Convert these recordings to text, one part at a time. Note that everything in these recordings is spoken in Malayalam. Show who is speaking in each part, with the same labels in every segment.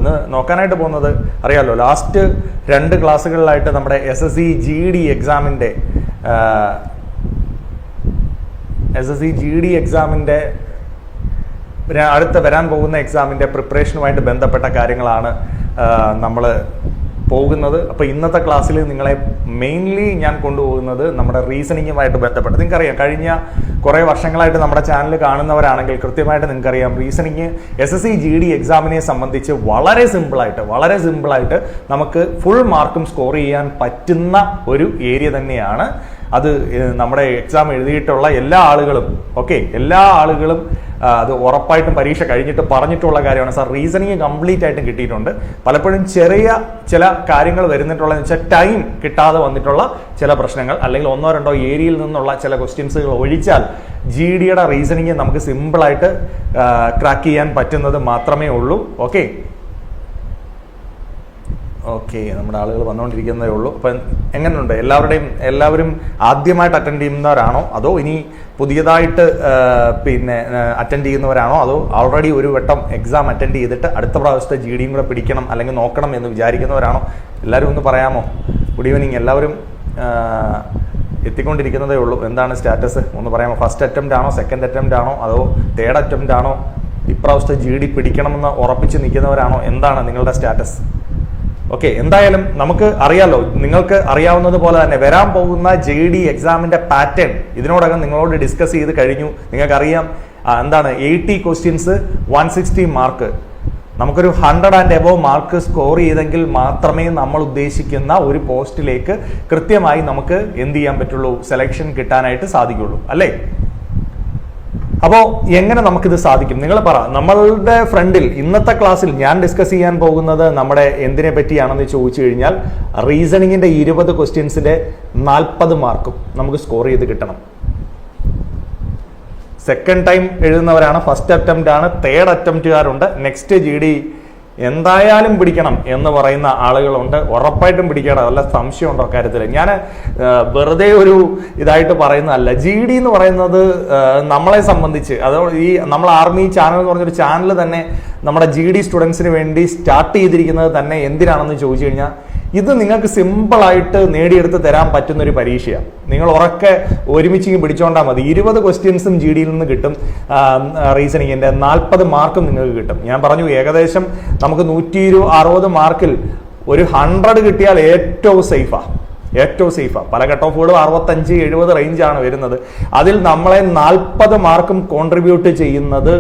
Speaker 1: ഇന്ന് നോക്കാനായിട്ട് പോകുന്നത് അറിയാലോ, ലാസ്റ്റ് 2 ക്ലാസ്സുകളിലായിട്ട് നമ്മുടെ SSC GD എക്സാമിൻ്റെ അടുത്ത വരാൻ പോകുന്ന എക്സാമിൻ്റെ പ്രിപ്പറേഷനുമായിട്ട് ബന്ധപ്പെട്ട കാര്യങ്ങളാണ് നമ്മൾ പോകുന്നത്. അപ്പോൾ ഇന്നത്തെ ക്ലാസ്സിൽ നിങ്ങളെ മെയിൻലി ഞാൻ കൊണ്ടുപോകുന്നത് നമ്മുടെ റീസണിങ്ങുമായിട്ട് ബന്ധപ്പെട്ട്. നിങ്ങൾക്കറിയാം, കഴിഞ്ഞ കുറേ വർഷങ്ങളായിട്ട് നമ്മുടെ ചാനൽ കാണുന്നവരാണെങ്കിൽ കൃത്യമായിട്ട് നിങ്ങൾക്കറിയാം, റീസണിങ് SSC GD എക്സാമിനെ സംബന്ധിച്ച് വളരെ സിമ്പിളായിട്ട് നമുക്ക് ഫുൾ മാർക്കും സ്കോർ ചെയ്യാൻ പറ്റുന്ന ഒരു ഏരിയ തന്നെയാണ്. അത് നമ്മുടെ എക്സാം എഴുതിയിട്ടുള്ള എല്ലാ ആളുകളും അത് ഉറപ്പായിട്ടും പരീക്ഷ കഴിഞ്ഞിട്ട് പറഞ്ഞിട്ടുള്ള കാര്യമാണ്. സാർ, റീസണിങ് കംപ്ലീറ്റ് ആയിട്ടും കിട്ടിയിട്ടുണ്ട്. പലപ്പോഴും ചില കാര്യങ്ങൾ വരുന്നിട്ടുള്ളതെന്ന് വെച്ചാൽ ടൈം കിട്ടാതെ വന്നിട്ടുള്ള ചില പ്രശ്നങ്ങൾ, അല്ലെങ്കിൽ 1-2 ഏരിയയിൽ നിന്നുള്ള ചില ക്വസ്റ്റ്യൻസുകൾ ഒഴിച്ചാൽ GDയുടെ റീസണിങ് നമുക്ക് സിമ്പിളായിട്ട് ക്രാക്ക് ചെയ്യാൻ പറ്റുന്നത് മാത്രമേ ഉള്ളൂ. ഓക്കെ, നമ്മുടെ ആളുകൾ വന്നുകൊണ്ടിരിക്കുന്നതേ ഉള്ളൂ. അപ്പം എങ്ങനെയുണ്ട് എല്ലാവരും ആദ്യമായിട്ട് അറ്റൻഡ് ചെയ്യുന്നവരാണോ, അതോ ഇനി പുതിയതായിട്ട് അറ്റൻഡ് ചെയ്യുന്നവരാണോ, അതോ ഓൾറെഡി ഒരു വട്ടം എക്സാം അറ്റൻഡ് ചെയ്തിട്ട് അടുത്ത പ്രാവശ്യത്തെ GDയും കൂടെ പിടിക്കണം അല്ലെങ്കിൽ നോക്കണം എന്ന് വിചാരിക്കുന്നവരാണോ? എല്ലാവരും ഒന്ന് പറയാമോ? Good evening. എല്ലാവരും എത്തിക്കൊണ്ടിരിക്കുന്നതേ ഉള്ളൂ. എന്താണ് സ്റ്റാറ്റസ് ഒന്ന് പറയാമോ? ഫസ്റ്റ് അറ്റംപ്റ്റ് ആണോ, സെക്കൻഡ് അറ്റംപ്റ്റ് ആണോ, അതോ തേർഡ് അറ്റംപ്റ്റ് ആണോ? ഇപ്രാവശ്യത്തെ GD പിടിക്കണമെന്ന് ഉറപ്പിച്ച് നിൽക്കുന്നവരാണോ? എന്താണ് നിങ്ങളുടെ സ്റ്റാറ്റസ്? ഓക്കെ, എന്തായാലും നമുക്ക് അറിയാലോ, നിങ്ങൾക്ക് അറിയാവുന്നത് പോലെ തന്നെ വരാൻ പോകുന്ന GD എക്സാമിന്റെ പാറ്റേൺ ഇതിനോടകം നിങ്ങളോട് ഡിസ്കസ് ചെയ്ത് കഴിഞ്ഞു. നിങ്ങൾക്കറിയാം എന്താണ് 80 ക്വസ്റ്റ്യൻസ് 160 മാർക്ക്. നമുക്കൊരു 100 and above മാർക്ക് സ്കോർ ചെയ്തെങ്കിൽ മാത്രമേ നമ്മൾ ഉദ്ദേശിക്കുന്ന ഒരു പോസ്റ്റിലേക്ക് കൃത്യമായി നമുക്ക് എന്ത് ചെയ്യാൻ പറ്റുള്ളൂ, സെലക്ഷൻ കിട്ടാനായിട്ട് സാധിക്കുള്ളൂ, അല്ലേ? അപ്പോൾ എങ്ങനെ നമുക്കിത് സാധിക്കും? നിങ്ങൾ പറ. നമ്മളുടെ ഫ്രണ്ടിൽ ഇന്നത്തെ ക്ലാസ്സിൽ ഞാൻ ഡിസ്കസ് ചെയ്യാൻ പോകുന്നത് നമ്മുടെ എന്തിനെ പറ്റിയാണെന്ന് ചോദിച്ചു കഴിഞ്ഞാൽ, റീസണിങ്ങിന്റെ 20 ക്വസ്റ്റ്യൻസിന്റെ 40 മാർക്കും നമുക്ക് സ്കോർ ചെയ്ത് കിട്ടണം. സെക്കൻഡ് ടൈം എഴുതുന്നവരാണ്, ഫസ്റ്റ് അറ്റംപ്റ്റ് ആണ്, തേർഡ് അറ്റംപ്റ്റുകാരുണ്ട്, നെക്സ്റ്റ് GD എന്തായാലും പിടിക്കണം എന്ന് പറയുന്ന ആളുകളുണ്ട്. ഉറപ്പായിട്ടും പിടിക്കണം, വല്ല സംശയമുണ്ടോ കാര്യത്തിൽ? ഞാൻ വെറുതെ ഒരു ഇതായിട്ട് പറയുന്നതല്ല. GD എന്ന് പറയുന്നത് നമ്മളെ സംബന്ധിച്ച്, അതോ നമ്മൾ ആർമി ചാനൽ എന്ന് പറഞ്ഞൊരു ചാനൽ തന്നെ നമ്മുടെ GD സ്റ്റുഡൻസിന് വേണ്ടി സ്റ്റാർട്ട് ചെയ്തിരിക്കുന്നത് തന്നെ എന്തിനാണെന്ന് ചോദിച്ചു കഴിഞ്ഞാൽ, ഇത് നിങ്ങൾക്ക് സിമ്പിളായിട്ട് നേടിയെടുത്ത് തരാൻ പറ്റുന്ന ഒരു പരീക്ഷയാണ്. നിങ്ങൾ ഉറക്കെ ഒരുമിച്ച് പിടിച്ചോണ്ടാൽ മതി. 20 ക്വസ്റ്റ്യൻസും GDയിൽ നിന്ന് കിട്ടും. റീസണിങ്ങിന്റെ 40 മാർക്കും നിങ്ങൾക്ക് കിട്ടും. ഞാൻ പറഞ്ഞു, ഏകദേശം നമുക്ക് 160 മാർക്കിൽ ഒരു 100 കിട്ടിയാൽ ഏറ്റവും സേഫാ. പല കട്ട് ഓഫുകളും 65-70 റേഞ്ചാണ് വരുന്നത്. അതിൽ നമ്മളെ 40 മാർക്കും കോൺട്രിബ്യൂട്ട് ചെയ്യുന്നത്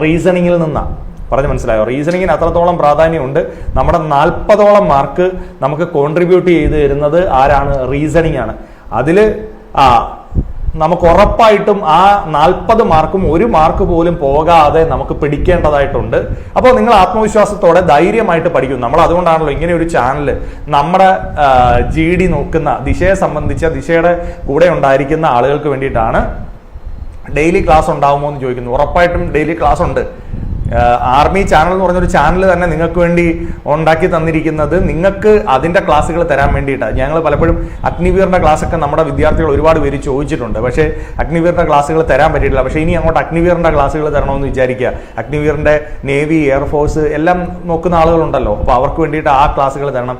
Speaker 1: റീസണിങ്ങിൽ നിന്നാണ്. പറഞ്ഞു മനസ്സിലായോ? റീസണിങ്ങിന് അത്രത്തോളം പ്രാധാന്യമുണ്ട്. നമ്മുടെ 40ഓളം മാർക്ക് നമുക്ക് കോൺട്രിബ്യൂട്ട് ചെയ്ത് തരുന്നത് ആരാണ്? റീസണിങ് ആണ്. അതിൽ നമുക്ക് ഉറപ്പായിട്ടും ആ 40 മാർക്കും 1 മാർക്ക് പോലും പോകാതെ നമുക്ക് പിടിക്കേണ്ടതായിട്ടുണ്ട്. അപ്പോൾ നിങ്ങൾ ആത്മവിശ്വാസത്തോടെ ധൈര്യമായിട്ട് പഠിക്കും. നമ്മൾ അതുകൊണ്ടാണല്ലോ ഇങ്ങനെ ഒരു ചാനൽ നമ്മുടെ GD നോക്കുന്ന, ദിശയെ സംബന്ധിച്ച, ദിശയുടെ കൂടെ ഉണ്ടായിരിക്കുന്ന ആളുകൾക്ക് വേണ്ടിയിട്ടാണ്. ഡെയിലി ക്ലാസ് ഉണ്ടാവുമോ എന്ന് ചോദിക്കുന്നു. ഉറപ്പായിട്ടും ഡെയിലി ക്ലാസ് ഉണ്ട്. ആർമി ചാനൽ എന്ന് പറഞ്ഞൊരു ചാനൽ തന്നെ നിങ്ങൾക്ക് വേണ്ടി ഉണ്ടാക്കി തന്നിരിക്കുന്നത് നിങ്ങൾക്ക് അതിന്റെ ക്ലാസ്സുകൾ തരാൻ വേണ്ടിയിട്ടാണ്. ഞങ്ങൾ പലപ്പോഴും അഗ്നിവീറിന്റെ ക്ലാസ്സൊക്കെ നമ്മുടെ വിദ്യാർത്ഥികൾ ഒരുപാട് പേര് ചോദിച്ചിട്ടുണ്ട്. പക്ഷേ അഗ്നിവീറിന്റെ ക്ലാസ്സുകൾ തരാൻ പറ്റിയിട്ടില്ല. പക്ഷേ ഇനി അങ്ങോട്ട് അഗ്നിവീറിന്റെ ക്ലാസ്സുകൾ തരണമെന്ന് വിചാരിക്കുക. അഗ്നിവീറിന്റെ നേവി, എയർഫോഴ്സ് എല്ലാം നോക്കുന്ന ആളുകളുണ്ടല്ലോ. അപ്പോൾ അവർക്ക് വേണ്ടിയിട്ട് ആ ക്ലാസ്സുകൾ തരണം.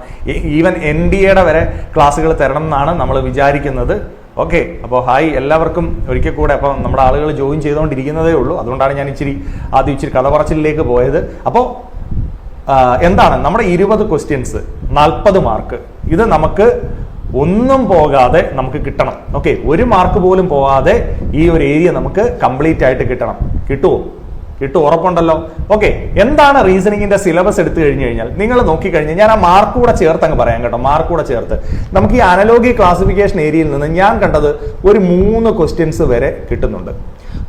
Speaker 1: ഈവൻ NDAയുടെ വരെ ക്ലാസ്സുകൾ തരണം എന്നാണ് നമ്മൾ വിചാരിക്കുന്നത്. ഓക്കെ, അപ്പോൾ ഹായ് എല്ലാവർക്കും ഒരിക്കൽ കൂടെ. അപ്പം നമ്മുടെ ആളുകൾ ജോയിൻ ചെയ്തുകൊണ്ടിരിക്കുന്നതേ ഉള്ളൂ. അതുകൊണ്ടാണ് ഞാൻ ആദ്യം ഇച്ചിരി കഥ പറച്ചിലേക്ക് പോയത്. അപ്പോൾ എന്താണ് നമ്മുടെ 20 ക്വസ്റ്റ്യൻസ് 40 മാർക്ക്, ഇത് നമുക്ക് ഒന്നും പോകാതെ നമുക്ക് കിട്ടണം. ഓക്കെ, 1 മാർക്ക് പോലും പോകാതെ ഈ ഒരു ഏരിയ നമുക്ക് കംപ്ലീറ്റ് ആയിട്ട് കിട്ടണം. കിട്ടും, ഉറപ്പുണ്ടല്ലോ. ഓക്കെ, എന്താണ് റീസണിങ്ങിന്റെ സിലബസ് എടുത്തു കഴിഞ്ഞു കഴിഞ്ഞാൽ നിങ്ങൾ നോക്കിക്കഴിഞ്ഞാൽ, ഞാൻ ആ മാർക്ക് കൂടെ ചേർത്ത് അങ്ങ് പറയാം കേട്ടോ. മാർക്ക് കൂടെ ചേർത്ത് നമുക്ക് ഈ അനലോഗി ക്ലാസിഫിക്കേഷൻ ഏരിയയിൽ നിന്ന് ഞാൻ കണ്ടത് ഒരു 3 ക്വസ്റ്റ്യൻസ് വരെ കിട്ടുന്നുണ്ട്.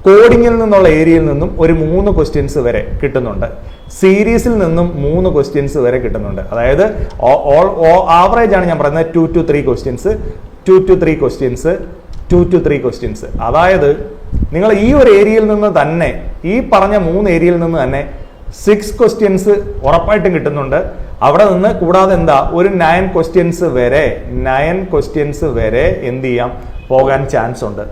Speaker 1: കോഡിങ്ങിൽ നിന്നുള്ള ഏരിയയിൽ നിന്നും ഒരു 3 ക്വസ്റ്റ്യൻസ് വരെ കിട്ടുന്നുണ്ട്. സീരീസിൽ നിന്നും 3 ക്വസ്റ്റ്യൻസ് വരെ കിട്ടുന്നുണ്ട്. അതായത് ആവറേജ് ആണ് ഞാൻ പറയുന്നത് 2 to 3 questions, 2 to 3 questions, 2 to 3 questions. അതായത് നിങ്ങൾ ഈ ഒരു ഏരിയയിൽ നിന്ന് തന്നെ, ഈ പറഞ്ഞ 3 ഏരിയയിൽ നിന്ന് തന്നെ 6 ക്വസ്റ്റ്യൻസ് ഉറപ്പായിട്ടും കിട്ടുന്നുണ്ട്. അവിടെ നിന്ന് കൂടാതെ ഒരു 9 ക്വസ്റ്റ്യൻസ് വരെ എന്ത് ചെയ്യാം, പോകാൻ ചാൻസ് ഉണ്ട്.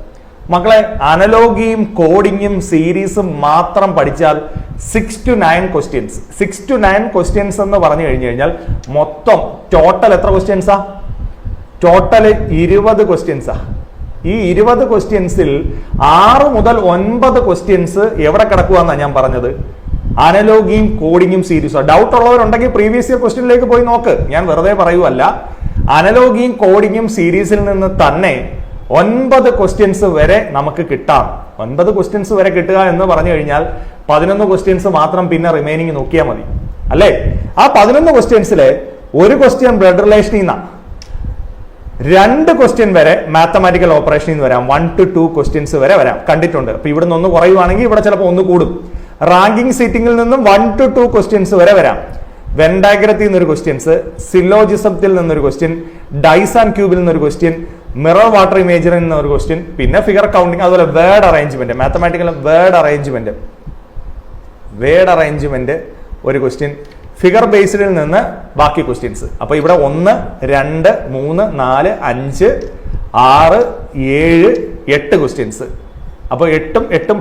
Speaker 1: മക്കളെ അനലോഗിയും കോഡിങ്ങും സീരീസും മാത്രം പഠിച്ചാൽ 6 to 9 ക്വസ്റ്റ്യൻസ് 6 to 9 ക്വസ്റ്റ്യൻസ് എന്ന് പറഞ്ഞു കഴിഞ്ഞാൽ മൊത്തം ടോട്ടൽ എത്ര ക്വസ്റ്റ്യൻസാ? ടോട്ടൽ 20 ക്വസ്റ്റ്യൻസാ. ഈ 20 ക്വസ്റ്റ്യൻസിൽ 6 മുതൽ 9 ക്വസ്റ്റ്യൻസ് എവിടെ കിടക്കുവാന്നാണ് ഞാൻ പറഞ്ഞത്? അനലോഗിയും കോഡിങ്ങും സീരീസും. ഡൗട്ട് ഉള്ളവരുണ്ടെങ്കിൽ പ്രീവിയസ് ഇയർ ക്വസ്റ്റ്യനിലേക്ക് പോയി നോക്ക്, ഞാൻ വെറുതെ പറയുവല്ല. അനലോഗിയും കോഡിങ്ങും സീരീസിൽ നിന്ന് തന്നെ 9 ക്വസ്റ്റ്യൻസ് വരെ നമുക്ക് കിട്ടാം. 9 ക്വസ്റ്റ്യൻസ് വരെ കിട്ടുക എന്ന് പറഞ്ഞു കഴിഞ്ഞാൽ 11 ക്വസ്റ്റ്യൻസ് മാത്രം പിന്നെ റിമൈനിങ് നോക്കിയാൽ മതി, അല്ലേ? ആ 11 ക്വസ്റ്റ്യൻസിലെ ഒരു ക്വസ്റ്റ്യൻ ബ്ലഡ് റിലേഷനിൽ നിന്നാണ്, 2 ക്വസ്റ്റ്യൻ വരെ മാത്തമാറ്റിക്കൽ ഓപ്പറേഷനിൽ നിന്ന് വരാം, 1 to 2 ക്വസ്റ്റ്യൻസ് വരെ വരാം, കണ്ടിട്ടുണ്ട്. അപ്പൊ ഇവിടെ നിന്ന് കുറയുവാണെങ്കിൽ ഇവിടെ ചിലപ്പോൾ ഒന്ന് കൂടും. റാങ്കിങ് സീറ്റിംഗിൽ നിന്നും 1 to 2 ക്വസ്റ്റ്യൻസ് വരെ വരാം. വെൻ ഡയഗ്രത്തിൽ നിന്നൊരു ക്വസ്റ്റ്യൻസ്, സിലോജിസത്തിൽ നിന്നൊരു ക്വസ്റ്റ്യൻ, ഡൈസ് ആൻഡ് ക്യൂബിൽ നിന്നൊരു ക്വസ്റ്റ്യൻ, മിറർ വാട്ടർ ഇമേജറിൽ നിന്നൊരു ക്വസ്റ്റ്യൻ, പിന്നെ ഫിഗർ കൗണ്ടിങ്, അതുപോലെ word arrangement, mathematical word arrangement ഒരു ക്വസ്റ്റ്യൻ, ഫിഗർ ബേസ്ഡിൽ നിന്ന് ബാക്കി ക്വസ്റ്റ്യൻസ്. അപ്പൊ ഇവിടെ 1, 2, 3, 4, 5, 6, 7, 8 ക്വസ്റ്റ്യൻസ്. അപ്പൊ 8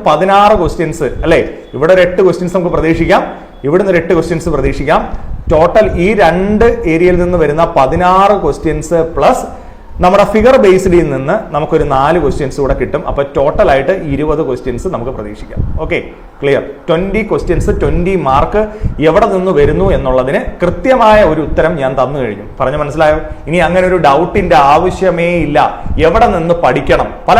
Speaker 1: 16 ക്വസ്റ്റ്യൻസ് അല്ലെ? ഇവിടെ ഒരു 8 ക്വസ്റ്റ്യൻസ് നമുക്ക് പ്രതീക്ഷിക്കാം, ഇവിടുന്ന് ഒരു 8 ക്വസ്റ്റ്യൻസ് പ്രതീക്ഷിക്കാം. ടോട്ടൽ ഈ 2 ഏരിയയിൽ നിന്ന് വരുന്ന 16 ക്വസ്റ്റ്യൻസ് പ്ലസ് നമ്മുടെ ഫിഗർ ബേസ്ഡിൽ നിന്ന് നമുക്കൊരു 4 ക്വസ്റ്റ്യൻസ് കൂടെ കിട്ടും. അപ്പൊ ടോട്ടൽ ആയിട്ട് 20 ക്വസ്റ്റ്യൻസ് നമുക്ക് പ്രതീക്ഷിക്കാം. Okay, clear? 20 ക്വസ്റ്റ്യൻസ്, 20 മാർക്ക് എവിടെ നിന്ന് വരുന്നു എന്നുള്ളതിന് കൃത്യമായ ഒരു ഉത്തരം ഞാൻ തന്നു കഴിഞ്ഞു. പറഞ്ഞു മനസ്സിലായോ? ഇനി അങ്ങനെ ഒരു ഡൗട്ടിന്റെ ആവശ്യമേ ഇല്ല. എവിടെ നിന്ന് പഠിക്കണം? പല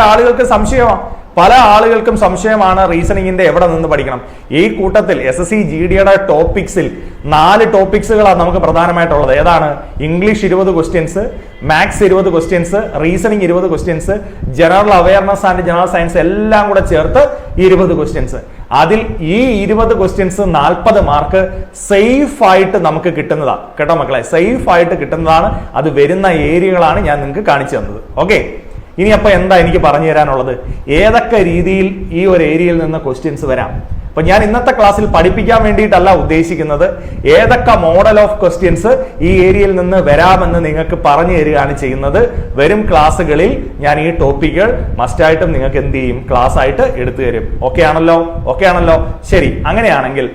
Speaker 1: ആളുകൾക്കും സംശയമാണ് റീസണിങ്ങിന്റെ എവിടെ നിന്ന് പഠിക്കണം. ഈ കൂട്ടത്തിൽ SSC GDയുടെ ടോപ്പിക്സിൽ 4 ടോപ്പിക്സുകളാണ് നമുക്ക് പ്രധാനമായിട്ടുള്ളത്. ഏതാണ്? English 20 questions, maths 20 questions, reasoning 20 questions, general awareness and general science എല്ലാം കൂടെ ചേർത്ത് 20 ക്വസ്റ്റ്യൻസ്. അതിൽ ഈ 20 ക്വസ്റ്റ്യൻസ് 40 മാർക്ക് സേഫ് ആയിട്ട് നമുക്ക് കിട്ടുന്നതാണ്. കേട്ടോ മക്കളെ, സേഫ് ആയിട്ട് കിട്ടുന്നതാണ്. അത് വരുന്ന ഏരിയകളാണ് ഞാൻ നിങ്ങൾക്ക് കാണിച്ചു തന്നത്. ഓക്കെ, ഇനി അപ്പൊ എന്താ എനിക്ക് പറഞ്ഞു തരാനുള്ളത്? ഏതൊക്കെ രീതിയിൽ ഈ ഒരു ഏരിയയിൽ നിന്ന് ക്വസ്റ്റ്യൻസ് വരാം. അപ്പൊ ഞാൻ ഇന്നത്തെ ക്ലാസ്സിൽ പഠിപ്പിക്കാൻ വേണ്ടിയിട്ടല്ല ഉദ്ദേശിക്കുന്നത്, ഏതൊക്കെ മോഡൽ ഓഫ് ക്വസ്റ്റ്യൻസ് ഈ ഏരിയയിൽ നിന്ന് വരാമെന്ന് നിങ്ങൾക്ക് പറഞ്ഞു തരികയാണ് ചെയ്യുന്നത്. വരും ക്ലാസ്സുകളിൽ ഞാൻ ഈ ടോപ്പിക്കുകൾ മസ്റ്റായിട്ടും നിങ്ങൾക്ക് എന്ത് ചെയ്യും? ക്ലാസ് ആയിട്ട് എടുത്തു തരും. ഓക്കെ ആണല്ലോ? ശരി, അങ്ങനെയാണെങ്കിൽ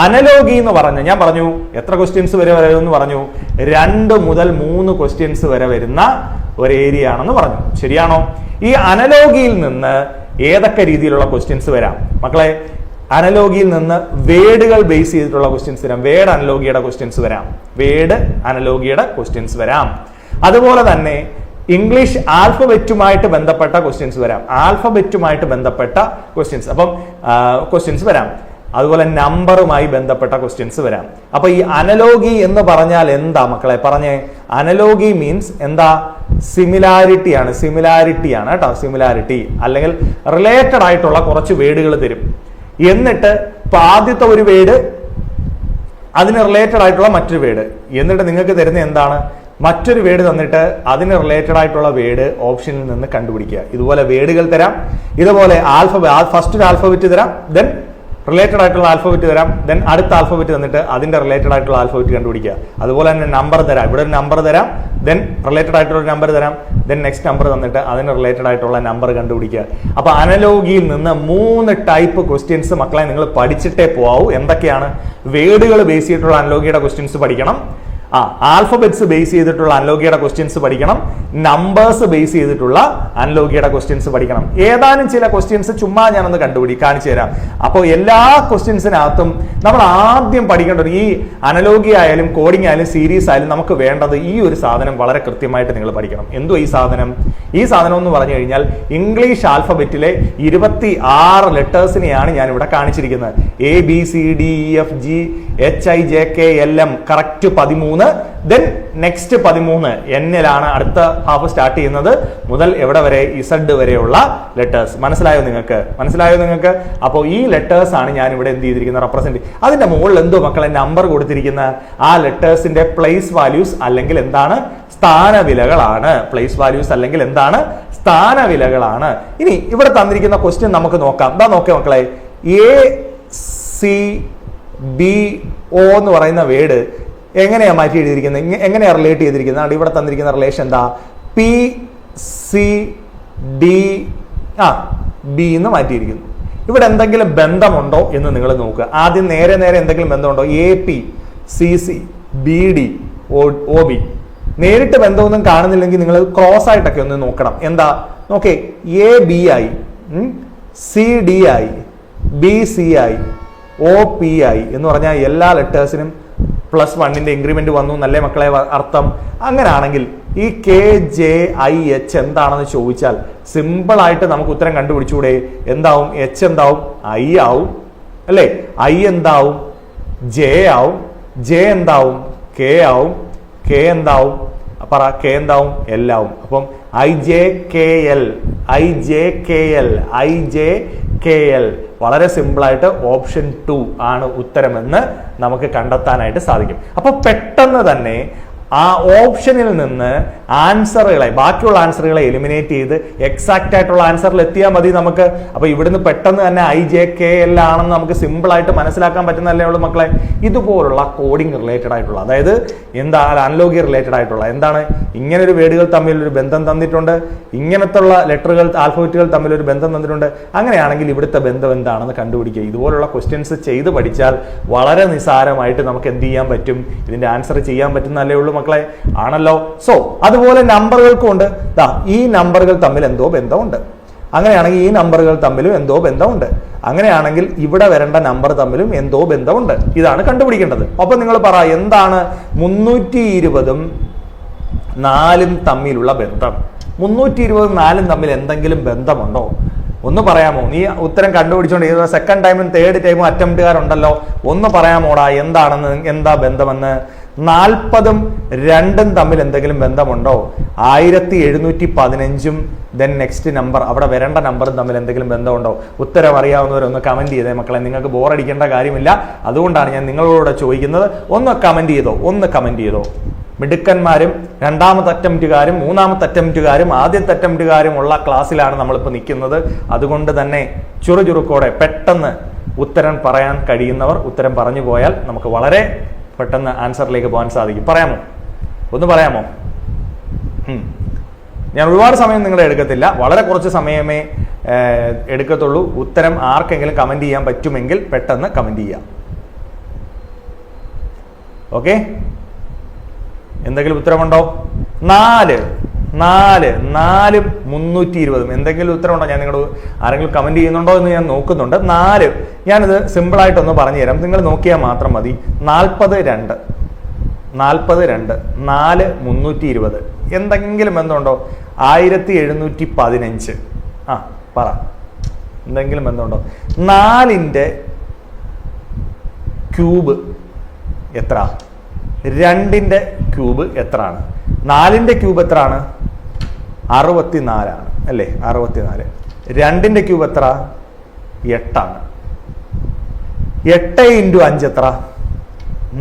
Speaker 1: അനലോഗി എന്ന് പറഞ്ഞു, ഞാൻ പറഞ്ഞു എത്ര ക്വസ്റ്റ്യൻസ് വരെ വരുമെന്ന് പറഞ്ഞു? 2 മുതൽ 3 ക്വസ്റ്റ്യൻസ് വരെ വരുന്ന ഒരു ഏരിയ ആണെന്ന് പറഞ്ഞു. ശരിയാണോ? ഈ അനലോഗിയിൽ നിന്ന് ഏതൊക്കെ രീതിയിലുള്ള ക്വസ്റ്റ്യൻസ് വരാം മക്കളെ? അനലോഗിയിൽ നിന്ന് വേർഡുകൾ ബേസ് ചെയ്തിട്ടുള്ള ക്വസ്റ്റ്യൻസ് വരാം, വേർഡ് അനലോഗിയുടെ ക്വസ്റ്റ്യൻസ് വരാം. അതുപോലെ തന്നെ ഇംഗ്ലീഷ് ആൽഫബറ്റുമായിട്ട് ബന്ധപ്പെട്ട ക്വസ്റ്റ്യൻസ് വരാം, ക്വസ്റ്റ്യൻസ് വരാം. അതുപോലെ നമ്പറുമായി ബന്ധപ്പെട്ട ക്വസ്റ്റ്യൻസ് വരാം. അപ്പൊ ഈ അനലോഗി എന്ന് പറഞ്ഞാൽ എന്താ മക്കളെ? പറഞ്ഞേ. അനലോഗി മീൻസ് എന്താ? സിമിലാരിറ്റി ആണ് കേട്ടോ. സിമിലാരിറ്റി അല്ലെങ്കിൽ റിലേറ്റഡ് ആയിട്ടുള്ള കുറച്ച് വേർഡുകൾ തരും. എന്നിട്ട് ആദ്യത്തെ ഒരു വേർഡ്, അതിന് റിലേറ്റഡ് ആയിട്ടുള്ള മറ്റൊരു വേർഡ്, എന്നിട്ട് നിങ്ങൾക്ക് തരുന്ന എന്താണ്? മറ്റൊരു വേർഡ് തന്നിട്ട് അതിന് റിലേറ്റഡ് ആയിട്ടുള്ള വേർഡ് ഓപ്ഷനിൽ നിന്ന് കണ്ടുപിടിക്കുക. ഇതുപോലെ വേർഡുകൾ തരാം. ഇതുപോലെ ഫസ്റ്റ് ഒരു ആൽഫബറ്റ് തരാം, ദെൻ റിലേറ്റഡ് ആയിട്ടുള്ള ആൽഫബറ്റ് തരാം, ദെൻ അടുത്ത ആൽഫബറ്റ് തന്നിട്ട് അതിന്റെ റിലേറ്റഡ് ആയിട്ടുള്ള ആൽഫബറ്റ് കണ്ടുപിടിക്കുക. അതുപോലെ തന്നെ നമ്പർ തരാം, ഇവിടെ ഒരു നമ്പർ തരാം, ദെൻ റിലേറ്റഡ് ആയിട്ടുള്ള ഒരു നമ്പർ തരാം, ദെൻ നെക്സ്റ്റ് നമ്പർ തന്നിട്ട് അതിന് റിലേറ്റഡ് ആയിട്ടുള്ള നമ്പർ കണ്ടുപിടിക്കുക. അപ്പൊ അനലോഗിയിൽ നിന്ന് 3 ടൈപ്പ് ക്വസ്റ്റ്യൻസ് മക്കളെ നിങ്ങൾ പഠിച്ചിട്ടേ പോവാവൂ. എന്തൊക്കെയാണ്? വേർഡുകൾ ബേസ് ചെയ്തിട്ടുള്ള അനലോഗിയുടെ ക്വസ്റ്റ്യൻസ് പഠിക്കണം, ആൽഫബറ്റ്സ് ബേസ് ചെയ്തിട്ടുള്ള അനലോഗിയുടെ ക്വസ്റ്റ്യൻസ് പഠിക്കണം, നമ്പേഴ്സ് ബേസ് ചെയ്തിട്ടുള്ള അനലോഗിയുടെ ക്വസ്റ്റ്യൻസ് പഠിക്കണം. ഏതാനും ചില ക്വസ്റ്റ്യൻസ് ചുമ്മാ ഞാനൊന്ന് കാണിച്ചു തരാം. അപ്പോൾ എല്ലാ ക്വസ്റ്റ്യൻസിനകത്തും നമ്മൾ ആദ്യം പഠിക്കേണ്ടത്, ഈ അനലോഗി ആയാലും കോഡിംഗ് ആയാലും സീരീസ് ആയാലും നമുക്ക് വേണ്ടത് ഈ ഒരു സാധനം വളരെ കൃത്യമായിട്ട് നിങ്ങൾ പഠിക്കണം. എന്തോ ഈ സാധനം എന്ന് പറഞ്ഞു കഴിഞ്ഞാൽ ഇംഗ്ലീഷ് ആൽഫബറ്റിലെ 26 ലെറ്റേഴ്സിനെയാണ് ഞാൻ ഇവിടെ കാണിച്ചിരിക്കുന്നത്. ABCDEFGHIJKLM കറക്റ്റ് 13, ദെൻ നെക്സ്റ്റ് 13 എന്നിലാണ് അടുത്ത ഹാഫ് സ്റ്റാർട്ട് ചെയ്യുന്നത് മുതൽ എവിടെ വരെ? ഇസഡ് വരെയുള്ള ലെറ്റേഴ്സ്. മനസ്സിലായോ നിങ്ങൾക്ക്? അപ്പോൾ ഈ ലെറ്റേഴ്സ് ആണ് ഞാൻ ഇവിടെ എന്ത് ചെയ്തിരിക്കുന്നത്? റെപ്രസെന്റ്. അതിന്റെ മുകളിൽ എന്തോ മക്കളെ നമ്പർ കൊടുത്തിരിക്കുന്ന ആ ലെറ്റേഴ്സിന്റെ പ്ലേസ് വാല്യൂസ് അല്ലെങ്കിൽ എന്താണ്? സ്ഥാനവിലകളാണ്. ഇനി ഇവിടെ തന്നിരിക്കുന്ന ക്വസ്റ്റ്യൻ നമുക്ക് നോക്കാം. നോക്കേ മക്കളെ, ACBO എന്ന് പറയുന്ന വേർഡ് എങ്ങനെയാ മാറ്റി എഴുതിയിരിക്കുന്നത്? എങ്ങനെയാ റിലേറ്റ് ചെയ്തിരിക്കുന്നത്? ഇവിടെ തന്നിരിക്കുന്ന റിലേഷൻ എന്താ? PCD ബി എന്ന് മാറ്റിയിരിക്കുന്നു. ഇവിടെ എന്തെങ്കിലും ബന്ധമുണ്ടോ എന്ന് നിങ്ങൾ നോക്കുക. ആദ്യം നേരെ എന്തെങ്കിലും ബന്ധമുണ്ടോ? APCC BD OB നേരിട്ട് ബന്ധമൊന്നും കാണുന്നില്ലെങ്കിൽ നിങ്ങൾ ക്രോസ് ആയിട്ടൊക്കെ ഒന്ന് നോക്കണം. എന്താ നോക്കേ, ABI CDI BCI OPI എന്ന് പറഞ്ഞാൽ എല്ലാ ലെറ്റേഴ്സിനും +1 ഇൻക്രിമെന്റ് വന്നു എന്നല്ലേ മക്കളെ അർത്ഥം? അങ്ങനെയാണെങ്കിൽ ഈ KJIH എന്താണെന്ന് ചോദിച്ചാൽ സിമ്പിൾ ആയിട്ട് നമുക്ക് ഉത്തരം കണ്ടുപിടിച്ചൂടെ? എന്താവും? H എന്താവും? I ആവും അല്ലേ? I എന്താവും? J ആവും. J എന്താവും? K ആവും. K എന്താവും? പറ. K എന്താവും? L ആവും. അപ്പം IJKL വളരെ സിമ്പിൾ ആയിട്ട് ഓപ്ഷൻ 2 ആണ് ഉത്തരമെന്ന് നമുക്ക് കണ്ടെത്താനായിട്ട് സാധിക്കും. അപ്പൊ പെട്ടെന്ന് തന്നെ ആ ഓപ്ഷനിൽ നിന്ന് ബാക്കിയുള്ള ആൻസറുകളെ എലിമിനേറ്റ് ചെയ്ത് എക്സാക്റ്റ് ആയിട്ടുള്ള ആൻസറിൽ എത്തിയാൽ മതി നമുക്ക്. അപ്പൊ ഇവിടുന്ന് പെട്ടെന്ന് തന്നെ IJKL ആണെന്ന് നമുക്ക് സിമ്പിൾ ആയിട്ട് മനസ്സിലാക്കാൻ പറ്റുന്നല്ലേ ഉള്ളൂ മക്കളെ. ഇതുപോലുള്ള കോഡിംഗ് റിലേറ്റഡ് ആയിട്ടുള്ള, അതായത് എന്താ അനലോഗി റിലേറ്റഡ് ആയിട്ടുള്ള, എന്താണ് ഇങ്ങനെ ഒരു വേർഡുകൾ തമ്മിൽ ഒരു ബന്ധം തന്നിട്ടുണ്ട്, ഇങ്ങനത്തുള്ള ലെറ്ററുകൾ ആൽഫബറ്റുകൾ തമ്മിൽ ഒരു ബന്ധം തന്നിട്ടുണ്ട്. അങ്ങനെയാണെങ്കിൽ ഇവിടുത്തെ ബന്ധം എന്താണെന്ന് കണ്ടുപിടിക്കുക. ഇതുപോലുള്ള ക്വസ്റ്റ്യൻസ് ചെയ്ത് പഠിച്ചാൽ വളരെ നിസ്സാരമായിട്ട് നമുക്ക് എന്ത് ചെയ്യാൻ പറ്റും? ഇതിന്റെ ആൻസർ ചെയ്യാൻ പറ്റുന്നല്ലേ ഉള്ളൂ മക്കളെ. ആണല്ലോ. സോ അതുപോലെ നമ്പറുകൾക്കും ഉണ്ട്. ഈ നമ്പറുകൾ തമ്മിൽ എന്തോ ബന്ധമുണ്ട്. അങ്ങനെയാണെങ്കിൽ ഈ നമ്പറുകൾ തമ്മിലും എന്തോ ബന്ധമുണ്ട്. അങ്ങനെയാണെങ്കിൽ ഇവിടെ വരേണ്ട നമ്പർ തമ്മിലും എന്തോ ബന്ധമുണ്ട്. ഇതാണ് കണ്ടുപിടിക്കേണ്ടത്. അപ്പൊ നിങ്ങൾ പറ, എന്താണ് 320ഉം 4ഉം തമ്മിലുള്ള ബന്ധം? 320ഉം 4ഉം തമ്മിൽ എന്തെങ്കിലും ബന്ധമുണ്ടോ? ഒന്ന് പറയാമോ? നീ ഉത്തരം കണ്ടുപിടിച്ചോണ്ട് സെക്കൻഡ് ടൈമും തേർഡ് ടൈമും അറ്റംപ്റ്റുകാരുണ്ടല്ലോ, ഒന്ന് പറയാമോടാ എന്താണെന്ന്, എന്താ ബന്ധമെന്ന്? 40ഉം 2ഉം തമ്മിൽ എന്തെങ്കിലും ബന്ധമുണ്ടോ? 1715ഉം ദെൻ നെക്സ്റ്റ് നമ്പർ, അവിടെ വരേണ്ട നമ്പറും തമ്മിൽ എന്തെങ്കിലും ബന്ധമുണ്ടോ? ഉത്തരം അറിയാവുന്നവരൊന്ന് കമന്റ് ചെയ്തേ മക്കളെ. നിങ്ങൾക്ക് ബോറടിക്കേണ്ട കാര്യമില്ല. അതുകൊണ്ടാണ് ഞാൻ നിങ്ങളോട് ചോദിക്കുന്നത്. ഒന്ന് കമന്റ് ചെയ്തോ. മിടുക്കന്മാരും രണ്ടാമത്തെ അറ്റംപ്റ്റുകാരും മൂന്നാമത്തെ അറ്റംപ്റ്റുകാരും ആദ്യത്തെ അറ്റംപ്റ്റുകാരും ഉള്ള ക്ലാസ്സിലാണ് നമ്മളിപ്പോൾ നിൽക്കുന്നത്. അതുകൊണ്ട് തന്നെ ചുറുചുറുക്കോടെ പെട്ടെന്ന് ഉത്തരം പറയാൻ കഴിയുന്നവർ ഉത്തരം പറഞ്ഞു പോയാൽ നമുക്ക് വളരെ പെട്ടെന്ന് ആൻസറിലേക്ക് പോകാൻ സാധിക്കും. ഒന്ന് പറയാമോ? ഞാൻ ഒരുപാട് സമയം നിങ്ങളെ എടുക്കത്തില്ല, വളരെ കുറച്ച് സമയമേ എടുക്കത്തുള്ളൂ. ഉത്തരം ആർക്കെങ്കിലും കമന്റ് ചെയ്യാൻ പറ്റുമെങ്കിൽ പെട്ടെന്ന് കമന്റ് ചെയ്യാം. ഓക്കെ, എന്തെങ്കിലും ഉത്തരമുണ്ടോ? 4ഉം 320ഉം എന്തെങ്കിലും ഉത്തരമുണ്ടോ? ഞാൻ നിങ്ങളോട് ആരെങ്കിലും കമന്റ് ചെയ്യുന്നുണ്ടോ എന്ന് ഞാൻ നോക്കുന്നുണ്ട്. 4 ഞാനിത് സിമ്പിൾ ആയിട്ടൊന്ന് പറഞ്ഞു തരാം, നിങ്ങൾ നോക്കിയാൽ മാത്രം മതി. 42 4 320 എന്തെങ്കിലും ബന്ധമുണ്ടോ? 1715 പറ, എന്തെങ്കിലും ബന്ധമുണ്ടോ? 4ന്റെ ക്യൂബ് എത്ര? 2ന്റെ ക്യൂബ് എത്രയാണ്? 4ന്റെ ക്യൂബ് എത്രയാണ്? 64 ആണ് അല്ലേ? 64. 2ന്റെ ക്യൂബ് എത്ര? 8 ആണ്. 8 × 5 എത്ര?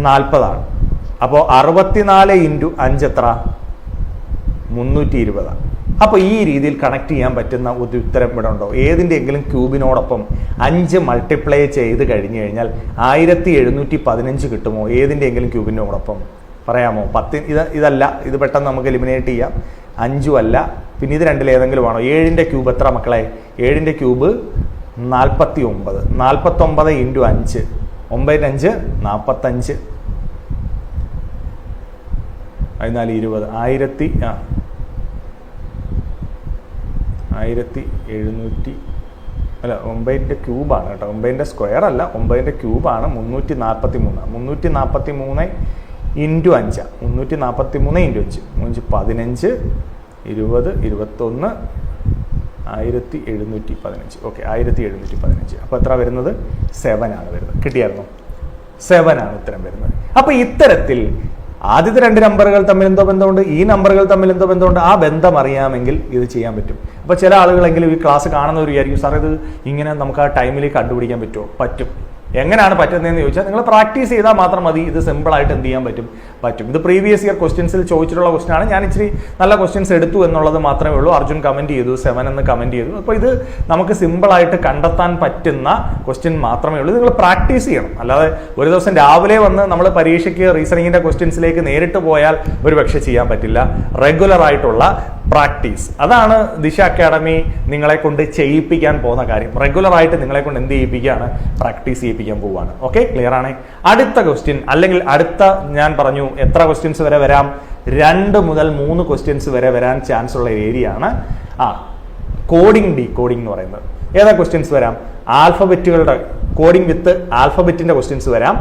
Speaker 1: 40 ആണ്. അപ്പോൾ 64 × 5 എത്ര? 320 ആണ്. അപ്പൊ ഈ രീതിയിൽ കണക്ട് ചെയ്യാൻ പറ്റുന്ന ഒരു ഉത്തരം ഇവിടെ ഉണ്ടോ? ഏതിൻ്റെയെങ്കിലും ക്യൂബിനോടൊപ്പം 5 മൾട്ടിപ്ലൈ ചെയ്ത് കഴിഞ്ഞു കഴിഞ്ഞാൽ 1715 കിട്ടുമോ? ഏതിൻ്റെയെങ്കിലും ക്യൂബിനോടൊപ്പം പറയാമോ? 10 ഇതല്ല, ഇത് പെട്ടെന്ന് നമുക്ക് എലിമിനേറ്റ് ചെയ്യാം. 5 അല്ല, പിന്നെ ഇത് രണ്ടിൽ ഏതെങ്കിലും ആണോ? 7ന്റെ ക്യൂബ് എത്ര മക്കളെ? 7ന്റെ ക്യൂബ് 49. 49 × 5 9 5 45 14 20 1700 അല്ല, 9ന്റെ ക്യൂബാണ് കേട്ടോ, 9ന്റെ സ്ക്വയർ അല്ല, 9ന്റെ ക്യൂബാണ്. 343 343 × 5 343 × 5 15 20 21 1715. ഓക്കെ, 1715. അപ്പൊ എത്ര വരുന്നത്? 7 ആണ് വരുന്നത്. കിട്ടിയായിരുന്നോ? 7 ആണ് ഉത്തരം വരുന്നത്. അപ്പൊ ഇത്തരത്തിൽ ആദ്യത്തെ 2 നമ്പറുകൾ തമ്മിൽ എന്തോ ബന്ധമുണ്ട്, ഈ നമ്പറുകൾ തമ്മിൽ എന്തോ ബന്ധമുണ്ട്. ആ ബന്ധം അറിയാമെങ്കിൽ ഇത് ചെയ്യാൻ പറ്റും. അപ്പൊ ചില ആളുകളെങ്കിലും ഈ ക്ലാസ് കാണുന്നവർ വിചാരിക്കും, സാർ ഇത് ഇങ്ങനെ നമുക്ക് ആ ടൈമിലേക്ക് കണ്ടുപിടിക്കാൻ പറ്റുമോ? പറ്റും. എങ്ങനെയാണ് പറ്റുന്നതെന്ന് ചോദിച്ചാൽ നിങ്ങൾ പ്രാക്ടീസ് ചെയ്താൽ മാത്രം മതി. ഇത് സിമ്പിൾ ആയിട്ട് എന്ത് ചെയ്യാൻ പറ്റും? ഇത് പ്രീവിയസ് ഇയർ ക്വസ്റ്റ്യൻസിൽ ചോദിച്ചിട്ടുള്ള ക്വസ്റ്റ്യൻ ആണ്. ഞാൻ ഇച്ചിരി നല്ല ക്വസ്റ്റ്യൻസ് എടുത്തു എന്നുള്ളത് മാത്രമേ ഉള്ളൂ. അർജുൻ കമന്റ് ചെയ്തു, 7 എന്ന് കമന്റ് ചെയ്തു. അപ്പോൾ ഇത് നമുക്ക് സിമ്പിൾ ആയിട്ട് കണ്ടെത്താൻ പറ്റുന്ന ക്വസ്റ്റ്യൻ മാത്രമേ ഉള്ളൂ. നിങ്ങൾ പ്രാക്ടീസ് ചെയ്യണം. അല്ലാതെ ഒരു ദിവസം രാവിലെ വന്ന് നമ്മൾ പരീക്ഷയ്ക്ക് റീസണിങ്ങിന്റെ ക്വസ്റ്റ്യൻസിലേക്ക് നേരിട്ട് പോയാൽ ഒരു പക്ഷേ ചെയ്യാൻ പറ്റില്ല. റെഗുലർ ആയിട്ടുള്ള പ്രാക്ടീസ്. അതാണ് ദിശ അക്കാഡമി നിങ്ങളെ കൊണ്ട് ചെയ്യിപ്പിക്കാൻ പോകുന്ന കാര്യം. റെഗുലർ ആയിട്ട് നിങ്ങളെ കൊണ്ട് എന്ത് ചെയ്യിപ്പിക്കുകയാണ്? പ്രാക്ടീസ് ചെയ്യിപ്പിക്കാൻ പോവുകയാണ്. ഓക്കെ, ക്ലിയർ ആണ്. അടുത്ത ക്വസ്റ്റ്യൻ, അല്ലെങ്കിൽ അടുത്ത ഞാൻ പറഞ്ഞു എത്ര ക്വസ്റ്റ്യൻസ് വരെ വരാം? 2 മുതൽ 3 ക്വസ്റ്റ്യൻസ് വരെ വരാൻ ചാൻസ് ഉള്ള ഏരിയ ആണ് കോഡിംഗ്, ഡീകോഡിംഗ് എന്ന് പറയുന്നത്. ഏതാ ക്വസ്റ്റ്യൻസ് വരാം? ആൽഫബറ്റുകളുടെ കോഡിംഗ് വിത്ത് ആൽഫബറ്റിന്റെ ക്വസ്റ്റ്യൻസ് വരാം,